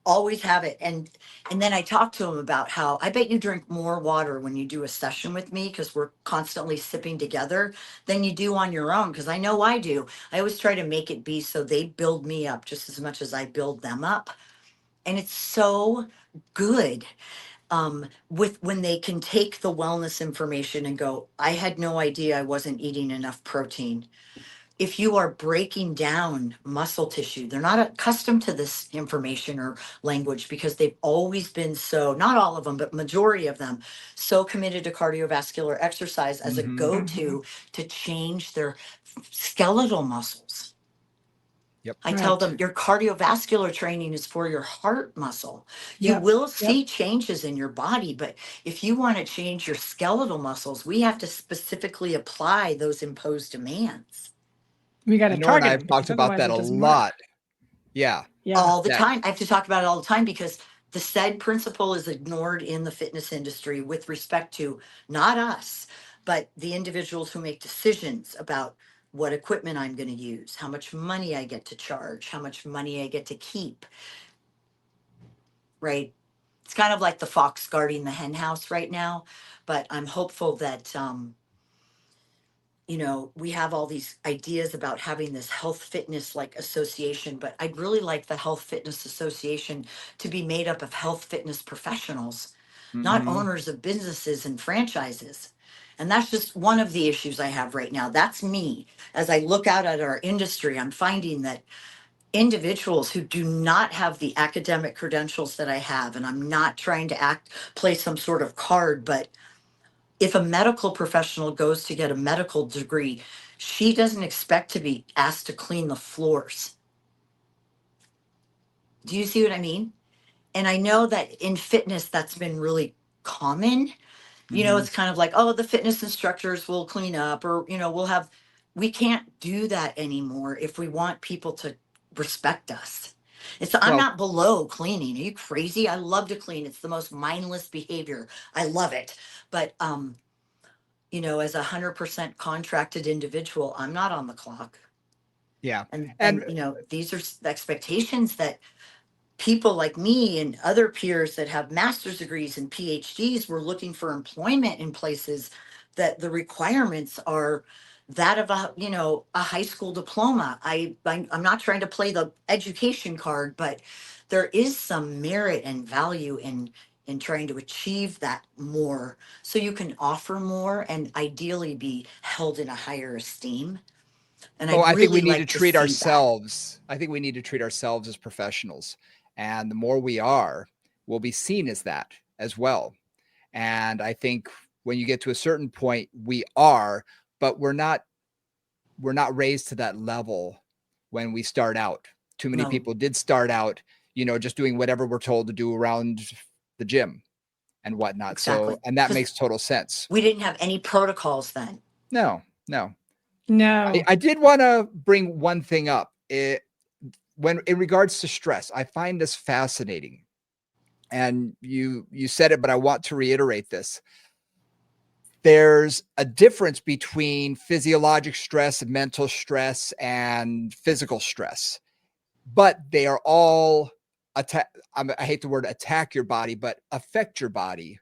always have it. And then I talk to them about how I bet you drink more water when you do a session with me, because we're constantly sipping together, than you do on your own. Because I know I do. I always try to make it be so they build me up just as much as I build them up. And it's so good. With when they can take the wellness information and go, I had no idea I wasn't eating enough protein. If you are breaking down muscle tissue, they're not accustomed to this information or language because they've always been so, not all of them, but majority of them, so committed to cardiovascular exercise as a go-to to change their skeletal muscles. Yep. I tell them your cardiovascular training is for your heart muscle. You will see changes in your body, but if you want to change your skeletal muscles, we have to specifically apply those imposed demands. We got to target. I've talked about that a lot. Yeah. All the time. I have to talk about it all the time because the said principle is ignored in the fitness industry with respect to not us, but the individuals who make decisions about what equipment I'm going to use, how much money I get to charge, how much money I get to keep. Right? It's kind of like the fox guarding the hen house right now, but I'm hopeful that we have all these ideas about having this health fitness like association, but I'd really like the health fitness association to be made up of health fitness professionals, not owners of businesses and franchises. And that's just one of the issues I have right now. That's me. As I look out at our industry, I'm finding that individuals who do not have the academic credentials that I have, and I'm not trying to play some sort of card, but if a medical professional goes to get a medical degree, she doesn't expect to be asked to clean the floors. Do you see what I mean? And I know that in fitness, that's been really common. It's kind of like, oh, the fitness instructors will clean up, or, we can't do that anymore if we want people to respect us. I'm not below cleaning. Are you crazy? I love to clean. It's the most mindless behavior. I love it. But, as 100% contracted individual, I'm not on the clock. Yeah. And these are the expectations that people like me and other peers that have master's degrees and PhDs were looking for employment in places that the requirements are that of a high school diploma. I'm not trying to play the education card, but there is some merit and value in trying to achieve that more, so you can offer more and ideally be held in a higher esteem. And I think we need to treat ourselves. I think we need to treat ourselves as professionals. And the more we are, we'll be seen as that as well. And I think when you get to a certain point, we are, but we're not we're not raised to that level when we start out. Too many No. people did start out, just doing whatever we're told to do around the gym and whatnot. Exactly. So, and that 'Cause makes total sense. we didn't have any protocols then. No. No. I did want to bring one thing up. When in regards to stress, I find this fascinating. And you said it, but I want to reiterate this. There's a difference between physiologic stress, mental stress, and physical stress, but they are all I hate the word attack your body, but affect your body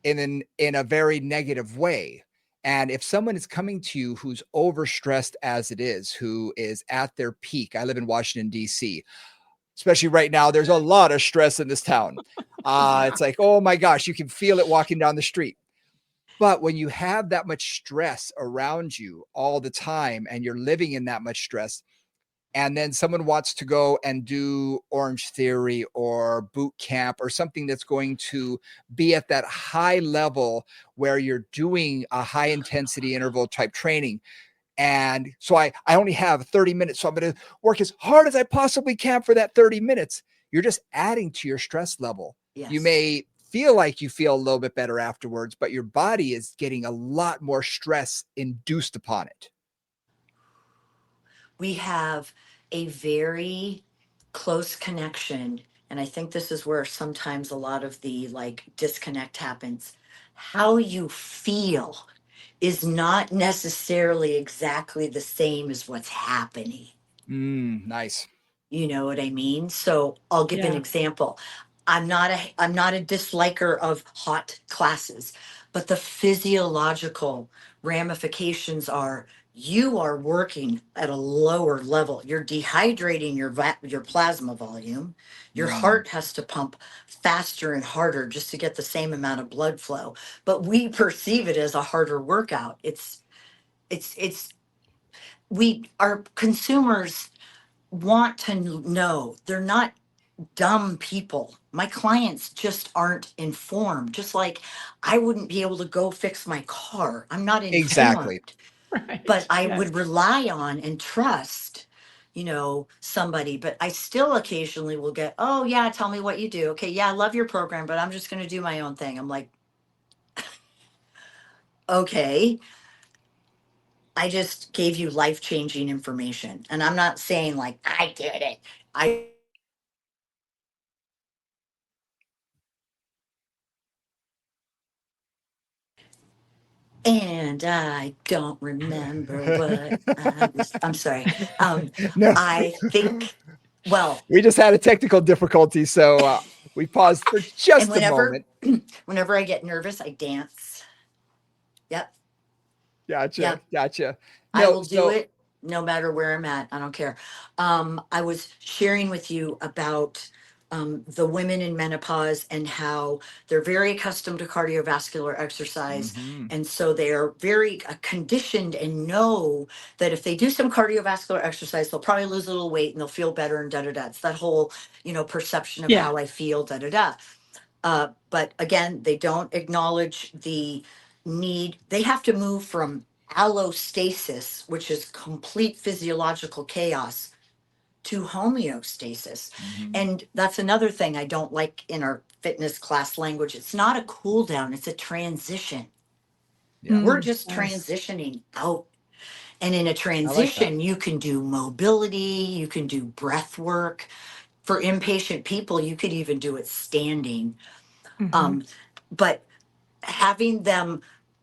in a very negative way. And if someone is coming to you who's overstressed as it is, who is at their peak, I live in Washington, D.C., especially right now, there's a lot of stress in this town. It's like, oh my gosh, you can feel it walking down the street. But when you have that much stress around you all the time and you're living in that much stress, and then someone wants to go and do Orange Theory or boot camp or something that's going to be at that high level where you're doing a high intensity interval type training. And so I only have 30 minutes. So I'm going to work as hard as I possibly can for that 30 minutes. You're just adding to your stress level. Yes. You may feel like you feel a little bit better afterwards, but your body is getting a lot more stress induced upon it. We have a very close connection. And I think this is where sometimes a lot of the disconnect happens. How you feel is not necessarily exactly the same as what's happening. Nice. You know what I mean? So I'll give an example. I'm not a disliker of hot classes, but the physiological ramifications are you are working at a lower level. You're dehydrating your plasma volume. Your heart has to pump faster and harder just to get the same amount of blood flow. But we perceive it as a harder workout. Our consumers want to know. They're not dumb people. My clients just aren't informed. Just like I wouldn't be able to go fix my car. I'm not informed. Exactly. Right. But I would rely on and trust, somebody. But I still occasionally will get, oh yeah, tell me what you do. Okay, yeah, I love your program, but I'm just going to do my own thing. I'm like, okay. I just gave you life-changing information. And I'm not saying like I did it. And I don't remember what I'm sorry. No. I think, we just had a technical difficulty. So we paused for just a moment. Whenever I get nervous, I dance. Yep. Gotcha. Yep. Gotcha. I will do it no matter where I'm at. I don't care. I was sharing with you about the women in menopause and how they're very accustomed to cardiovascular exercise. And so they're very conditioned and know that if they do some cardiovascular exercise, they'll probably lose a little weight and they'll feel better and da-da-da. It's that whole, perception of how I feel, da-da-da. But again, they don't acknowledge the need. They have to move from allostasis, which is complete physiological chaos, to homeostasis. And that's another thing I don't like in our fitness class language. It's not a cool down, it's a transition. We're just transitioning out. And in a transition, you can do mobility, you can do breath work. For impatient people, you could even do it standing. But having them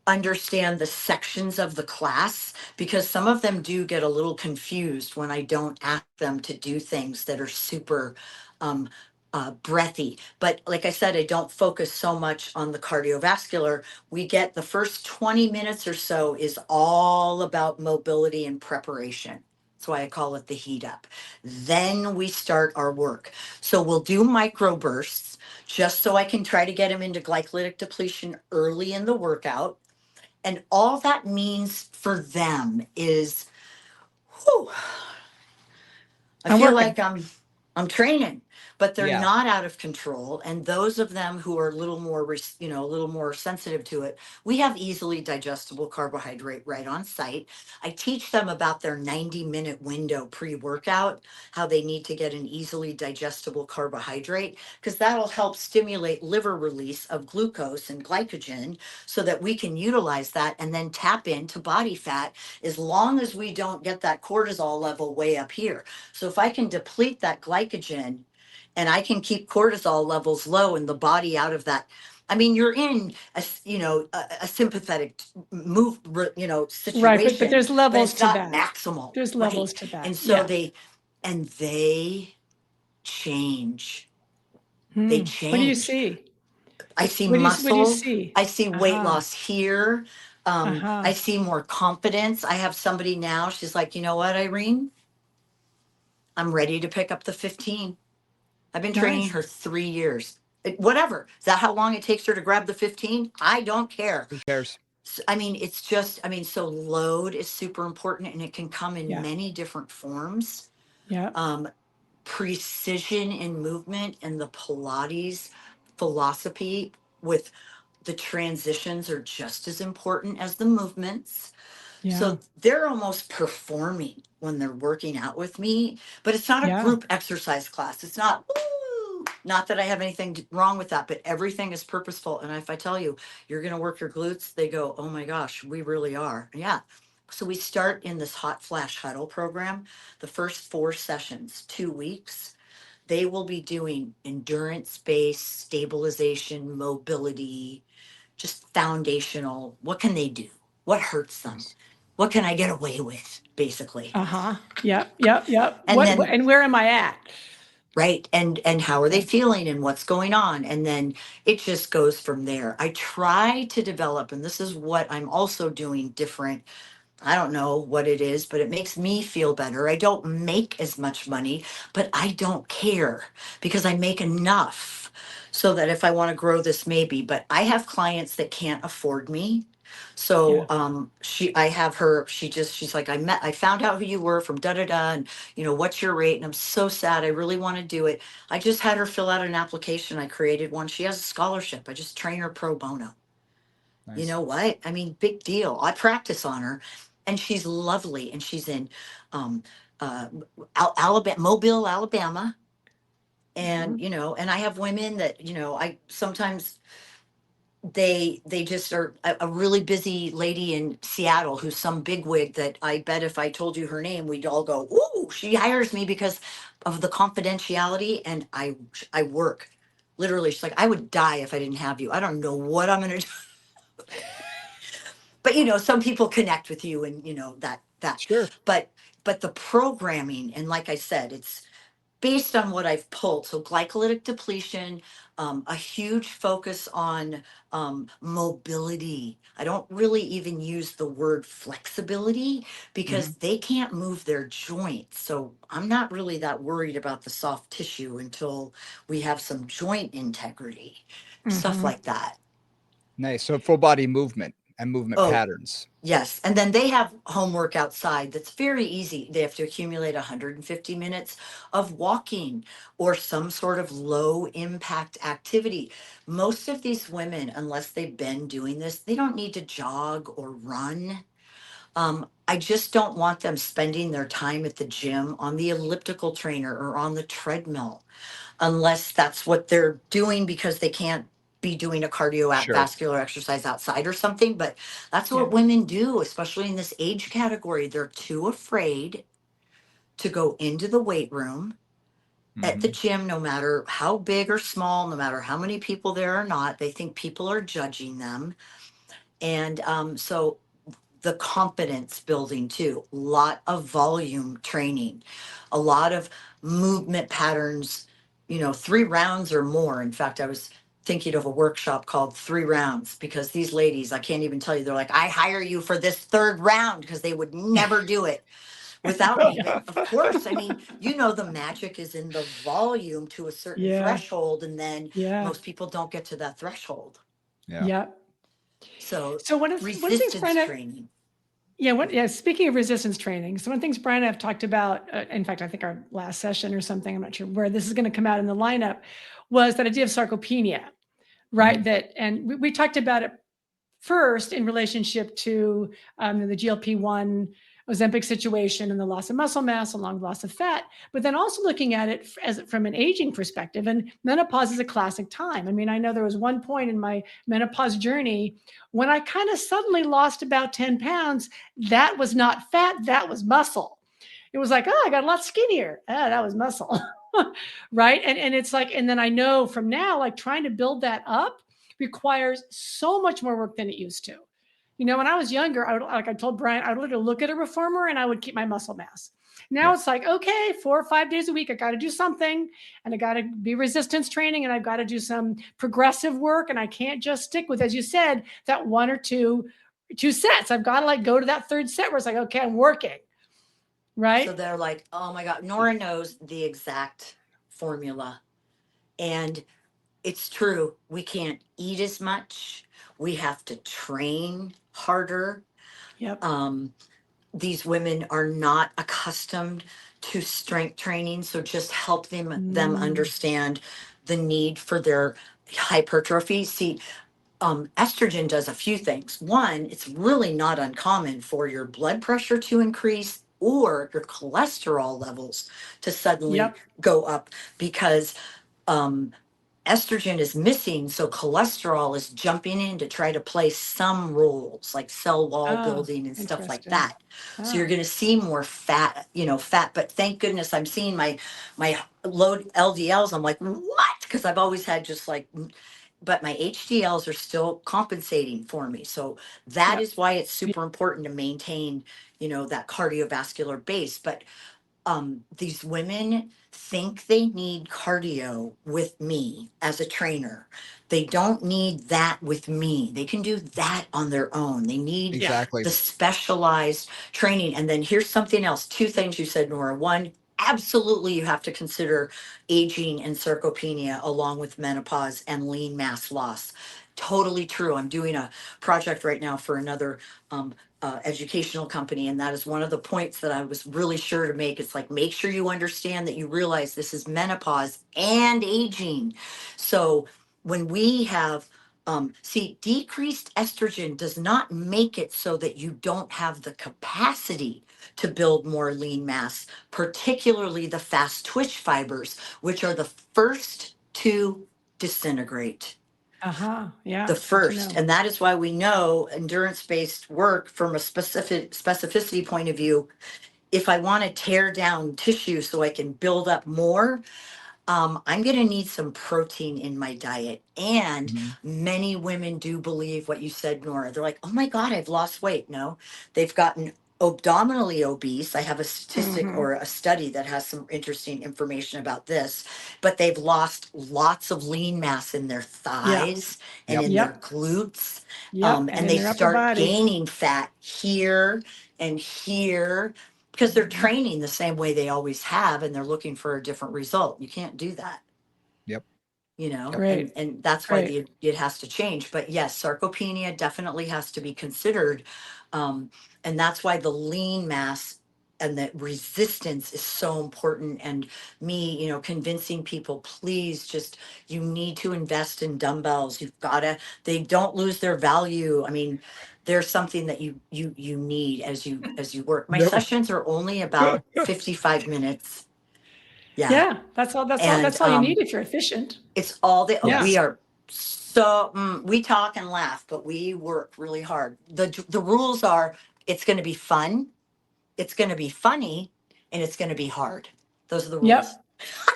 understand the sections of the class, because some of them do get a little confused when I don't ask them to do things that are super breathy. But like I said, I don't focus so much on the cardiovascular. We get the first 20 minutes or so is all about mobility and preparation. That's why I call it the heat up. Then we start our work. So we'll do microbursts just so I can try to get them into glycolytic depletion early in the workout. And all that means for them is, whew, I feel like I'm training. but they're Yeah. not out of control. And those of them who are a little more, a little more sensitive to it, we have easily digestible carbohydrate right on site. I teach them about their 90-minute window pre-workout, how they need to get an easily digestible carbohydrate, because that'll help stimulate liver release of glucose and glycogen so that we can utilize that and then tap into body fat, as long as we don't get that cortisol level way up here. So if I can deplete that glycogen and I can keep cortisol levels low and the body out of that. I mean, you're in a sympathetic Right, but situation, there's but levels it's to not that. maximal, There's levels right? to that. And so Yeah. they change. They What do you change. see? I see What do you muscle. see? I see weight Uh-huh. loss here. Uh-huh. I see more confidence. I have somebody now. She's like, you know what, Irene? I'm ready to pick up the 15. I've been training Nice. her 3 years. Whatever. Is that how long it takes her to grab the 15? I don't care. Who cares? I mean, it's just, so load is super important, and it can come in Yeah. many different forms. Yeah. Precision in movement and the Pilates philosophy with the transitions are just as important as the movements. Yeah. So they're almost performing when they're working out with me, but it's not a Yeah. group exercise class. It's not, not that I have anything wrong with that, but everything is purposeful. And if I tell you, you're going to work your glutes, they go, oh my gosh, we really are. Yeah. So we start in this hot Flash Huddle program, the first 4 sessions, 2 weeks. They will be doing endurance-based stabilization, mobility, just foundational. What can they do? What hurts them? Nice. What can I get away with, basically? Uh-huh. Yep. And then, And where am I at? right, and how are they feeling and what's going on? And then it just goes from there. I try to develop, and this is what I'm also doing different. I don't know what it is, but it makes me feel better. I don't make as much money, but I don't care, because I make enough so that if I want to grow this, maybe. But I have clients that can't afford me. So I have her, she's like, I found out who you were from da da da, and what's your rate? And I'm so sad. I really want to do it. I just had her fill out an application. I created one. She has a scholarship. I just train her pro bono. You Nice. know what? I mean, big deal. I practice on her, and she's lovely. And she's in um, uh, Alabama, Mobile, Alabama. And, and I have women that, I sometimes they just are a really busy lady in Seattle who's some bigwig that I bet if I told you her name, we'd all go, ooh, she hires me because of the confidentiality. And I work. Literally, she's like, I would die if I didn't have you. I don't know what I'm going to do. But some people connect with you, and that Sure. but the programming, and like I said, it's based on what I've pulled. So glycolytic depletion, a huge focus on mobility. I don't really even use the word flexibility, because Mhm. they can't move their joints. So I'm not really that worried about the soft tissue until we have some joint integrity, stuff like that. Nice. So full body movement and movement Oh, patterns. yes. And then they have homework outside that's very easy. They have to accumulate 150 minutes of walking or some sort of low impact activity. Most of these women, unless they've been doing this, they don't need to jog or run. I just don't want them spending their time at the gym on the elliptical trainer or on the treadmill, unless that's what they're doing because they can't be doing a Sure. cardiovascular exercise outside or something. But that's Yeah. what women do, especially in this age category. They're too afraid to go into the weight room at the Mhm. gym, no matter how big or small, no matter how many people there are not. They think people are judging them. And so the confidence building too, a lot of volume training, a lot of movement patterns, 3 rounds or more. In fact, I was thinking of a workshop called 3 rounds, because these ladies, I can't even tell you, they're like, I hire you for this 3rd round, because they would never do it without me. But of course, I mean, the magic is in the volume to a certain Yeah. threshold, and then Yeah. most people don't get to that threshold. Yeah. Yeah. So So one of the things resistance Brenda, training. Yeah. Speaking of resistance training, so one of the things Brian and I have talked about, in fact, I think our last session or something, I'm not sure where this is going to come out in the lineup, was that idea of sarcopenia, right? And we talked about it first in relationship to the GLP-1 Ozempic situation and the loss of muscle mass along with loss of fat, but then also looking at it as from an aging perspective. And menopause is a classic time. I mean, I know there was one point in my menopause journey when I kind of suddenly lost about 10 pounds. That was not fat, that was muscle. It was like, oh, I got a lot skinnier. Ah, that was muscle. Right. And it's like, and then I know from now, like trying to build that up requires so much more work than it used to. When I was younger, like I told Brian, I would literally look at a reformer and I would keep my muscle mass. Now it's like, okay, 4 or 5 days a week, I got to do something, and I got to be resistance training, and I've got to do some progressive work. And I can't just stick with, as you said, that one or two sets. I've got to like go to that third set where it's like, okay, I'm working. Right. So they're like, oh my God, Nora knows the exact formula. And it's true. We can't eat as much. We have to train harder. Yep. These women are not accustomed to strength training. So just help them understand the need for their hypertrophy. See, estrogen does a few things. One, it's really not uncommon for your blood pressure to increase or your cholesterol levels to suddenly go up because estrogen is missing. So cholesterol is jumping in to try to play some roles like cell wall building and stuff like that. So you're going to see more fat, but thank goodness I'm seeing my low LDLs. I'm like, what? Because I've always had just like, but my HDLs are still compensating for me. So that is why it's super important to maintain, that cardiovascular base. But these women think they need cardio with me as a trainer. They don't need that with me. They can do that on their own. They need the specialized training. And then here's something else. 2 things you said, Nora. One, absolutely you have to consider aging and sarcopenia along with menopause and lean mass loss. Totally true. I'm doing a project right now for another educational company, and that is one of the points that I was really sure to make. It's like, make sure you understand that you realize this is menopause and aging. So when we have decreased estrogen does not make it so that you don't have the capacity to build more lean mass, particularly the fast twitch fibers, which are the first to disintegrate. Yeah. The first. And that is why we know endurance-based work from a specificity point of view. If I want to tear down tissue so I can build up more, I'm going to need some protein in my diet. And many women do believe what you said, Nora. They're like, oh my God, I've lost weight. No, they've gotten abdominally obese. I have a statistic or a study that has some interesting information about this, but they've lost lots of lean mass in their thighs and in their glutes. And they start gaining fat here and here because they're training the same way they always have, and they're looking for a different result. You can't do that. And that's why it has to change. But yes, sarcopenia definitely has to be considered. And that's why the lean mass and the resistance is so important. And me, convincing people, please you need to invest in dumbbells. They don't lose their value. I mean, there's something that you need as you work. My sessions are only about 55 minutes. Yeah, that's all you need if you're efficient. It's all that we are. So we talk and laugh, but we work really hard. The rules are: it's going to be fun, it's going to be funny, and it's going to be hard. Those are the rules. Yep.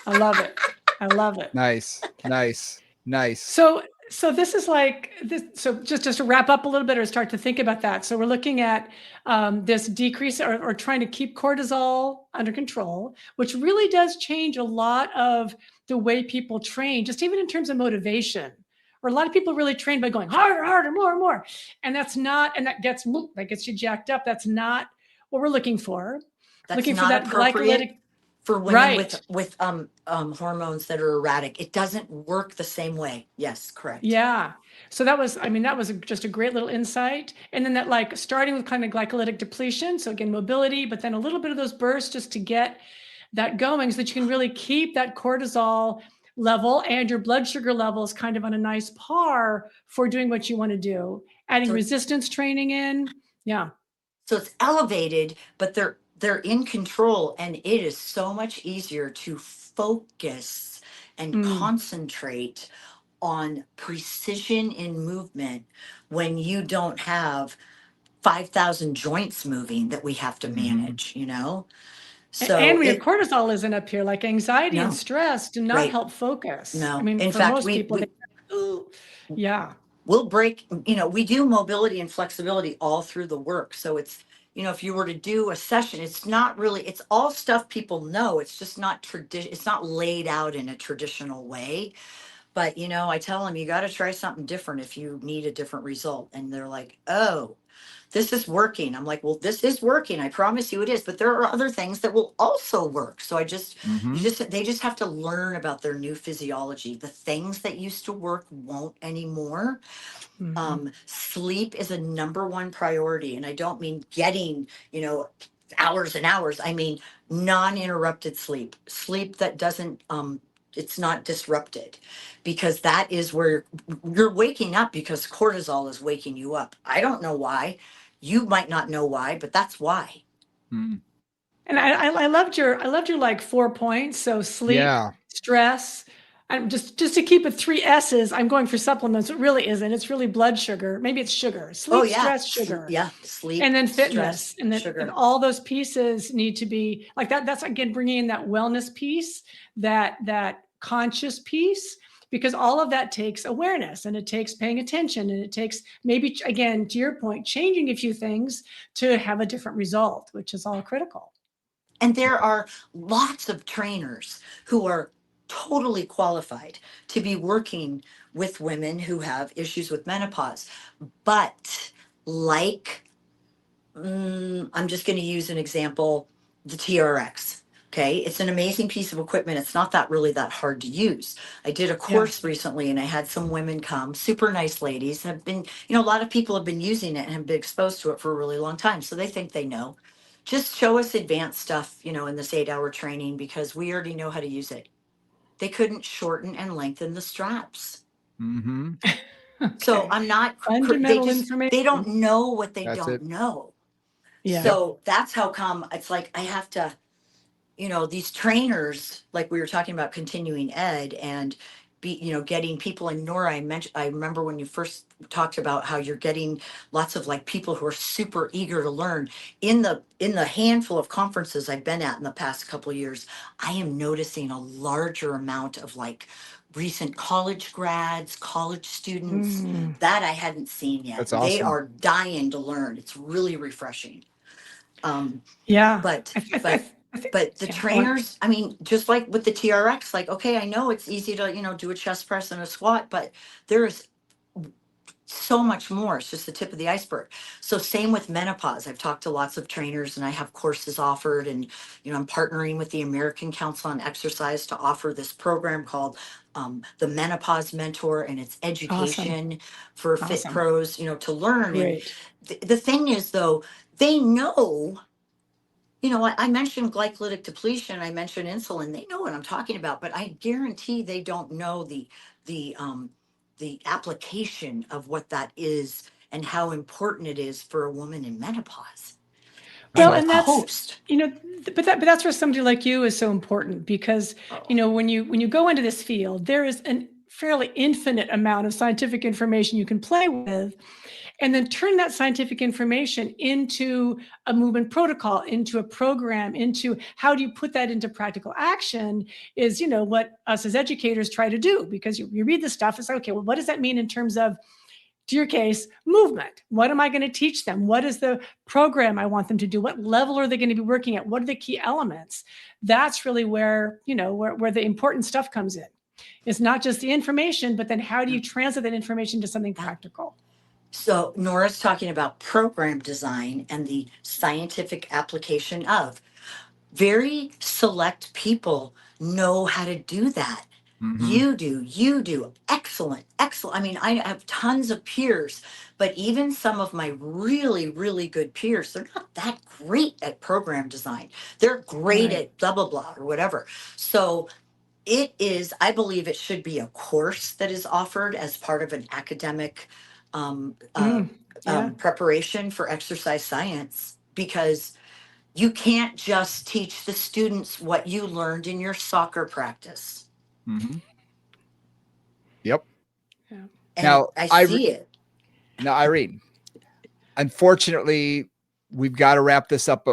I love it. I love it. Nice. So this is like this. So just to wrap up a little bit or start to think about that. So we're looking at this decrease or trying to keep cortisol under control, which really does change a lot of the way people train, just even in terms of motivation. Or a lot of people really train by going harder, harder, more and more. And that gets you jacked up. That's not what we're looking for. That's looking not for that appropriate glycolytic for women with hormones that are erratic. It doesn't work the same way. Yes, correct. Yeah. So that was just a great little insight. And then that, like, starting with kind of glycolytic depletion. So again, mobility, but then a little bit of those bursts just to get that going so that you can really keep that cortisol level and your blood sugar levels kind of on a nice par for doing what you want to do. Adding So- resistance training in. Yeah. So it's elevated, but they're in control, and it is so much easier to focus and concentrate on precision in movement when you don't have 5,000 joints moving that we have to manage, you know? So And when your cortisol isn't up here, like anxiety and No. stress do not Right. help focus. No. I mean, In for fact, most we- people, we- yeah. we'll break, we do mobility and flexibility all through the work. So it's, if you were to do a session, it's not really, it's all stuff people know. It's just not it's not laid out in a traditional way. But, I tell them, you got to try something different if you need a different result. And they're like, oh, this is working. I'm like, well, this is working. I promise you it is. But there are other things that will also work. So they just have to learn about their new physiology. The things that used to work won't anymore. Sleep is a number one priority. And I don't mean getting, hours and hours. I mean, non-interrupted sleep that doesn't, it's not disrupted, because that is where you're waking up because cortisol is waking you up. I don't know why. You might not know why, but that's why. Mm. And I loved your like 4 points. So sleep, stress. I'm just to keep it 3 S's. I'm going for supplements. It really isn't. It's really blood sugar. Maybe it's sugar. Sleep, stress, sugar. Sleep. And then fitness, stress, and then sugar. and all those pieces need to be like that. That's again bringing in that wellness piece, that conscious piece, because all of that takes awareness, and it takes paying attention, and it takes maybe, again, to your point, changing a few things to have a different result, which is all critical. And there are lots of trainers who are totally qualified to be working with women who have issues with menopause. But like, I'm just going to use an example, the TRX. Okay. It's an amazing piece of equipment. It's not really that hard to use. I did a course recently, and I had some women come, super nice ladies, have been, a lot of people have been using it and have been exposed to it for a really long time. So they think they know. Just show us advanced stuff, in this 8-hour training, because we already know how to use it. They couldn't shorten and lengthen the straps. So I'm not, fundamental information. they don't know what they don't know. Yeah. So that's how come it's like I have to, these trainers, like we were talking about continuing ed and getting people. And Nora, I remember when you first talked about how you're getting lots of like people who are super eager to learn. In the handful of conferences I've been at in the past couple of years, I am noticing a larger amount of like recent college grads, college students that I hadn't seen yet. That's awesome. They are dying to learn. It's really refreshing. But the trainers, I mean, just like with the TRX, like, okay, I know it's easy to, do a chest press and a squat, but there's so much more. It's just the tip of the iceberg. So same with menopause. I've talked to lots of trainers, and I have courses offered, and, I'm partnering with the American Council on Exercise to offer this program called the Menopause Mentor, and it's education for fit pros, to learn. Great. And the thing is, though, they know, I mentioned glycolytic depletion, I mentioned insulin. They know what I'm talking about, but I guarantee they don't know the application of what that is and how important it is for a woman in menopause. Well, and that's, but that's where somebody like you is so important, because, when you go into this field, there is a fairly infinite amount of scientific information you can play with. And then turn that scientific information into a movement protocol, into a program, into how do you put that into practical action is, what us as educators try to do, because you read the stuff, it's like, okay, well, what does that mean in terms of, to your case, movement? What am I going to teach them? What is the program I want them to do? What level are they going to be working at? What are the key elements? That's really where, where the important stuff comes in. It's not just the information, but then how do you translate that information to something practical? So Nora's talking about program design and the scientific application of. Very select people know how to do that. Mhm. You do. Excellent, excellent. I mean, I have tons of peers, but even some of my really, really good peers, they're not that great at program design. They're great Right. at blah, blah, blah, or whatever. So it is, I believe it should be a course that is offered as part of an academic um, uh, Yeah. preparation for exercise science, because you can't just teach the students what you learned in your soccer practice. Mhm. Yep. Yeah. And Now, I see it. Irene, unfortunately, we've got to wrap this up.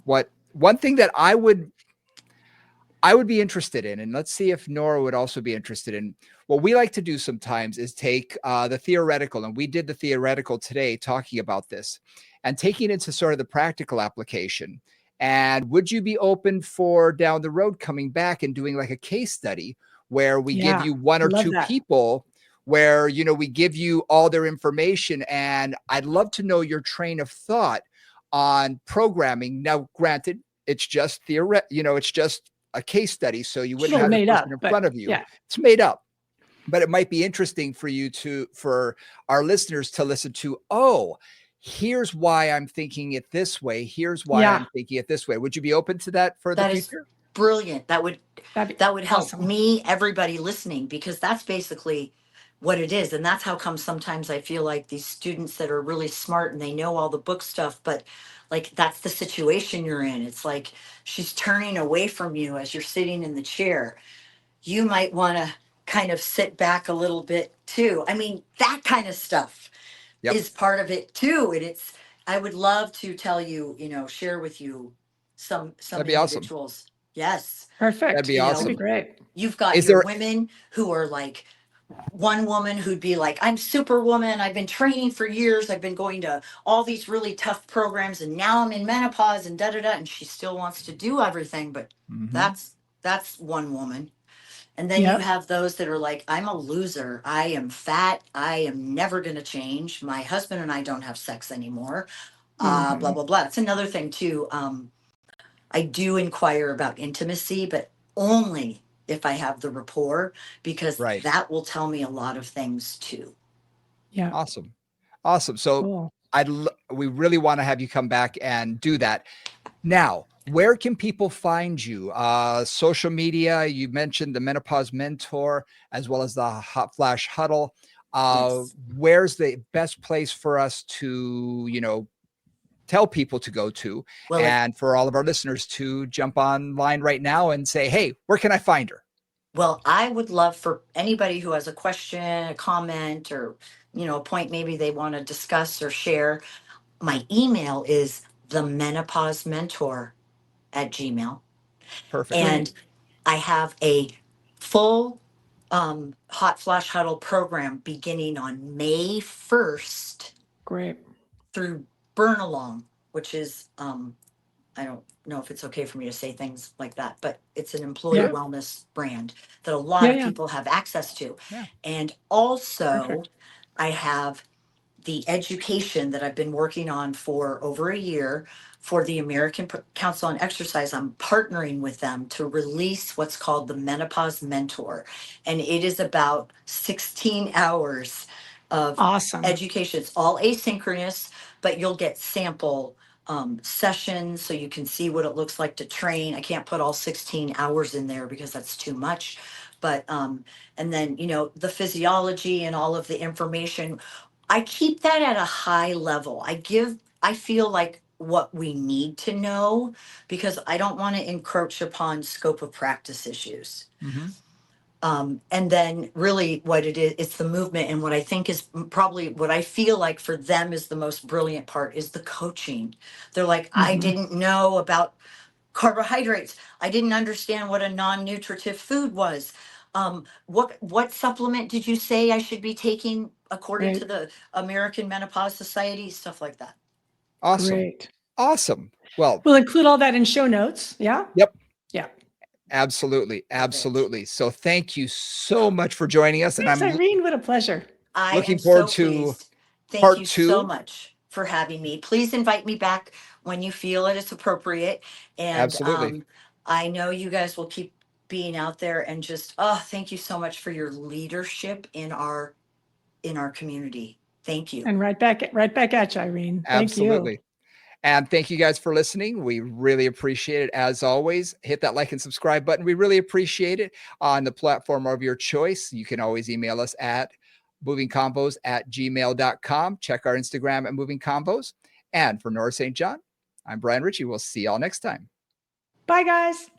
But one thing that I would be interested in, and let's see if Nora would also be interested in. What we like to do sometimes is take the theoretical, and we did the theoretical today talking about this, and taking it into sort of the practical application. And would you be open for down the road coming back and doing like a case study where we give Yeah. you one or Love two that. people where, we give you all their information, and I'd love to know your train of thought on programming. Now, granted, it's just it's just a case study, so you It's a wouldn't little have the made person up, in but front of you. yeah. It's made up, but it might be interesting for our listeners to listen to. Oh, here's why I'm thinking it this way. Here's why Yeah. I'm thinking it this way. Would you be open to that for the That is future? brilliant. That'd be That would help awesome. me, everybody listening, because that's basically what it is. And that's how come sometimes I feel like these students that are really smart and they know all the book stuff, but like that's the situation you're in. It's like she's turning away from you as you're sitting in the chair. You might want to kind of sit back a little bit too. I mean, that kind of stuff Yep. is part of it too. And it's, I would love to tell you, share with you some That'd be awesome. individuals. Yes. That'd Perfect. be You That'd be know, awesome. great. you've got Is your there women who are like, one woman who'd be like, I'm superwoman. I've been training for years. I've been going to all these really tough programs and now I'm in menopause and da da da. And she still wants to do everything. But Mhm. that's one woman. And then you Yep. have those that are like, I'm a loser. I am fat. I am never going to change. My husband and I don't have sex anymore. Blah, Mhm. blah, blah. It's another thing too. I do inquire about intimacy, but only if I have the rapport, because right? that will tell me a lot of things too. Yeah. Awesome. Awesome. So Cool. we really want to have you come back and do that. Now, where can people find you? Social media, you mentioned the Menopause Mentor as well as the Flash Huddle. Yes. Where's the best place for us to, tell people to go to, Well, if and for all of our listeners to jump online right now and say, hey, where can I find her? Well, I would love for anybody who has a question, a comment, or a point maybe they want to discuss or share. My email is themenopausementor@gmail. Perfect. And Great. I have a full hot flash huddle program beginning on May 1st Great. through Burn Along, which is I don't know if it's okay for me to say things like that, but it's an employee Yeah. wellness brand that a lot Yeah. of Yeah. people have access to. Yeah. And also, Perfect. I have the education that I've been working on for over a year for the American Council on Exercise. I'm partnering with them to release what's called the Menopause Mentor. And it is about 16 hours of Awesome. education. It's all asynchronous, but you'll get sample sessions so you can see what it looks like to train. I can't put all 16 hours in there because that's too much. But, and then, the physiology and all of the information, I keep that at a high level. I feel like what we need to know, because I don't want to encroach upon scope of practice issues. Mm-hmm. And then really what it is, it's the movement. And what I think is probably what I feel like for them is the most brilliant part is the coaching. They're like, I Mhm. didn't know about carbohydrates. I didn't understand what a non-nutritive food was. What supplement did you say I should be taking according to Great. the American Menopause Society? Stuff like that. Awesome. Great. Awesome. Well, We'll include all that in show notes. Yeah. yep. Yeah. Absolutely. Perfect. Absolutely. So thank you so much for joining us. And Thanks, I'm Irene. What a pleasure. I looking am forward so to pleased. Thank part you so two. much for having me. Please invite me back when you feel it is appropriate. And Absolutely. I know you guys will keep being out there and just, thank you so much for your leadership in our community. Thank you. And right back at you, Irene. Thank you. Absolutely. And thank you guys for listening. We really appreciate it. As always, hit that like and subscribe button. We really appreciate it on the platform of your choice. You can always email us at movingcombos@gmail.com. Check our Instagram at Moving Combos. And for Nora St. John, I'm Brian Ritchie. We'll see y'all next time. Bye, guys.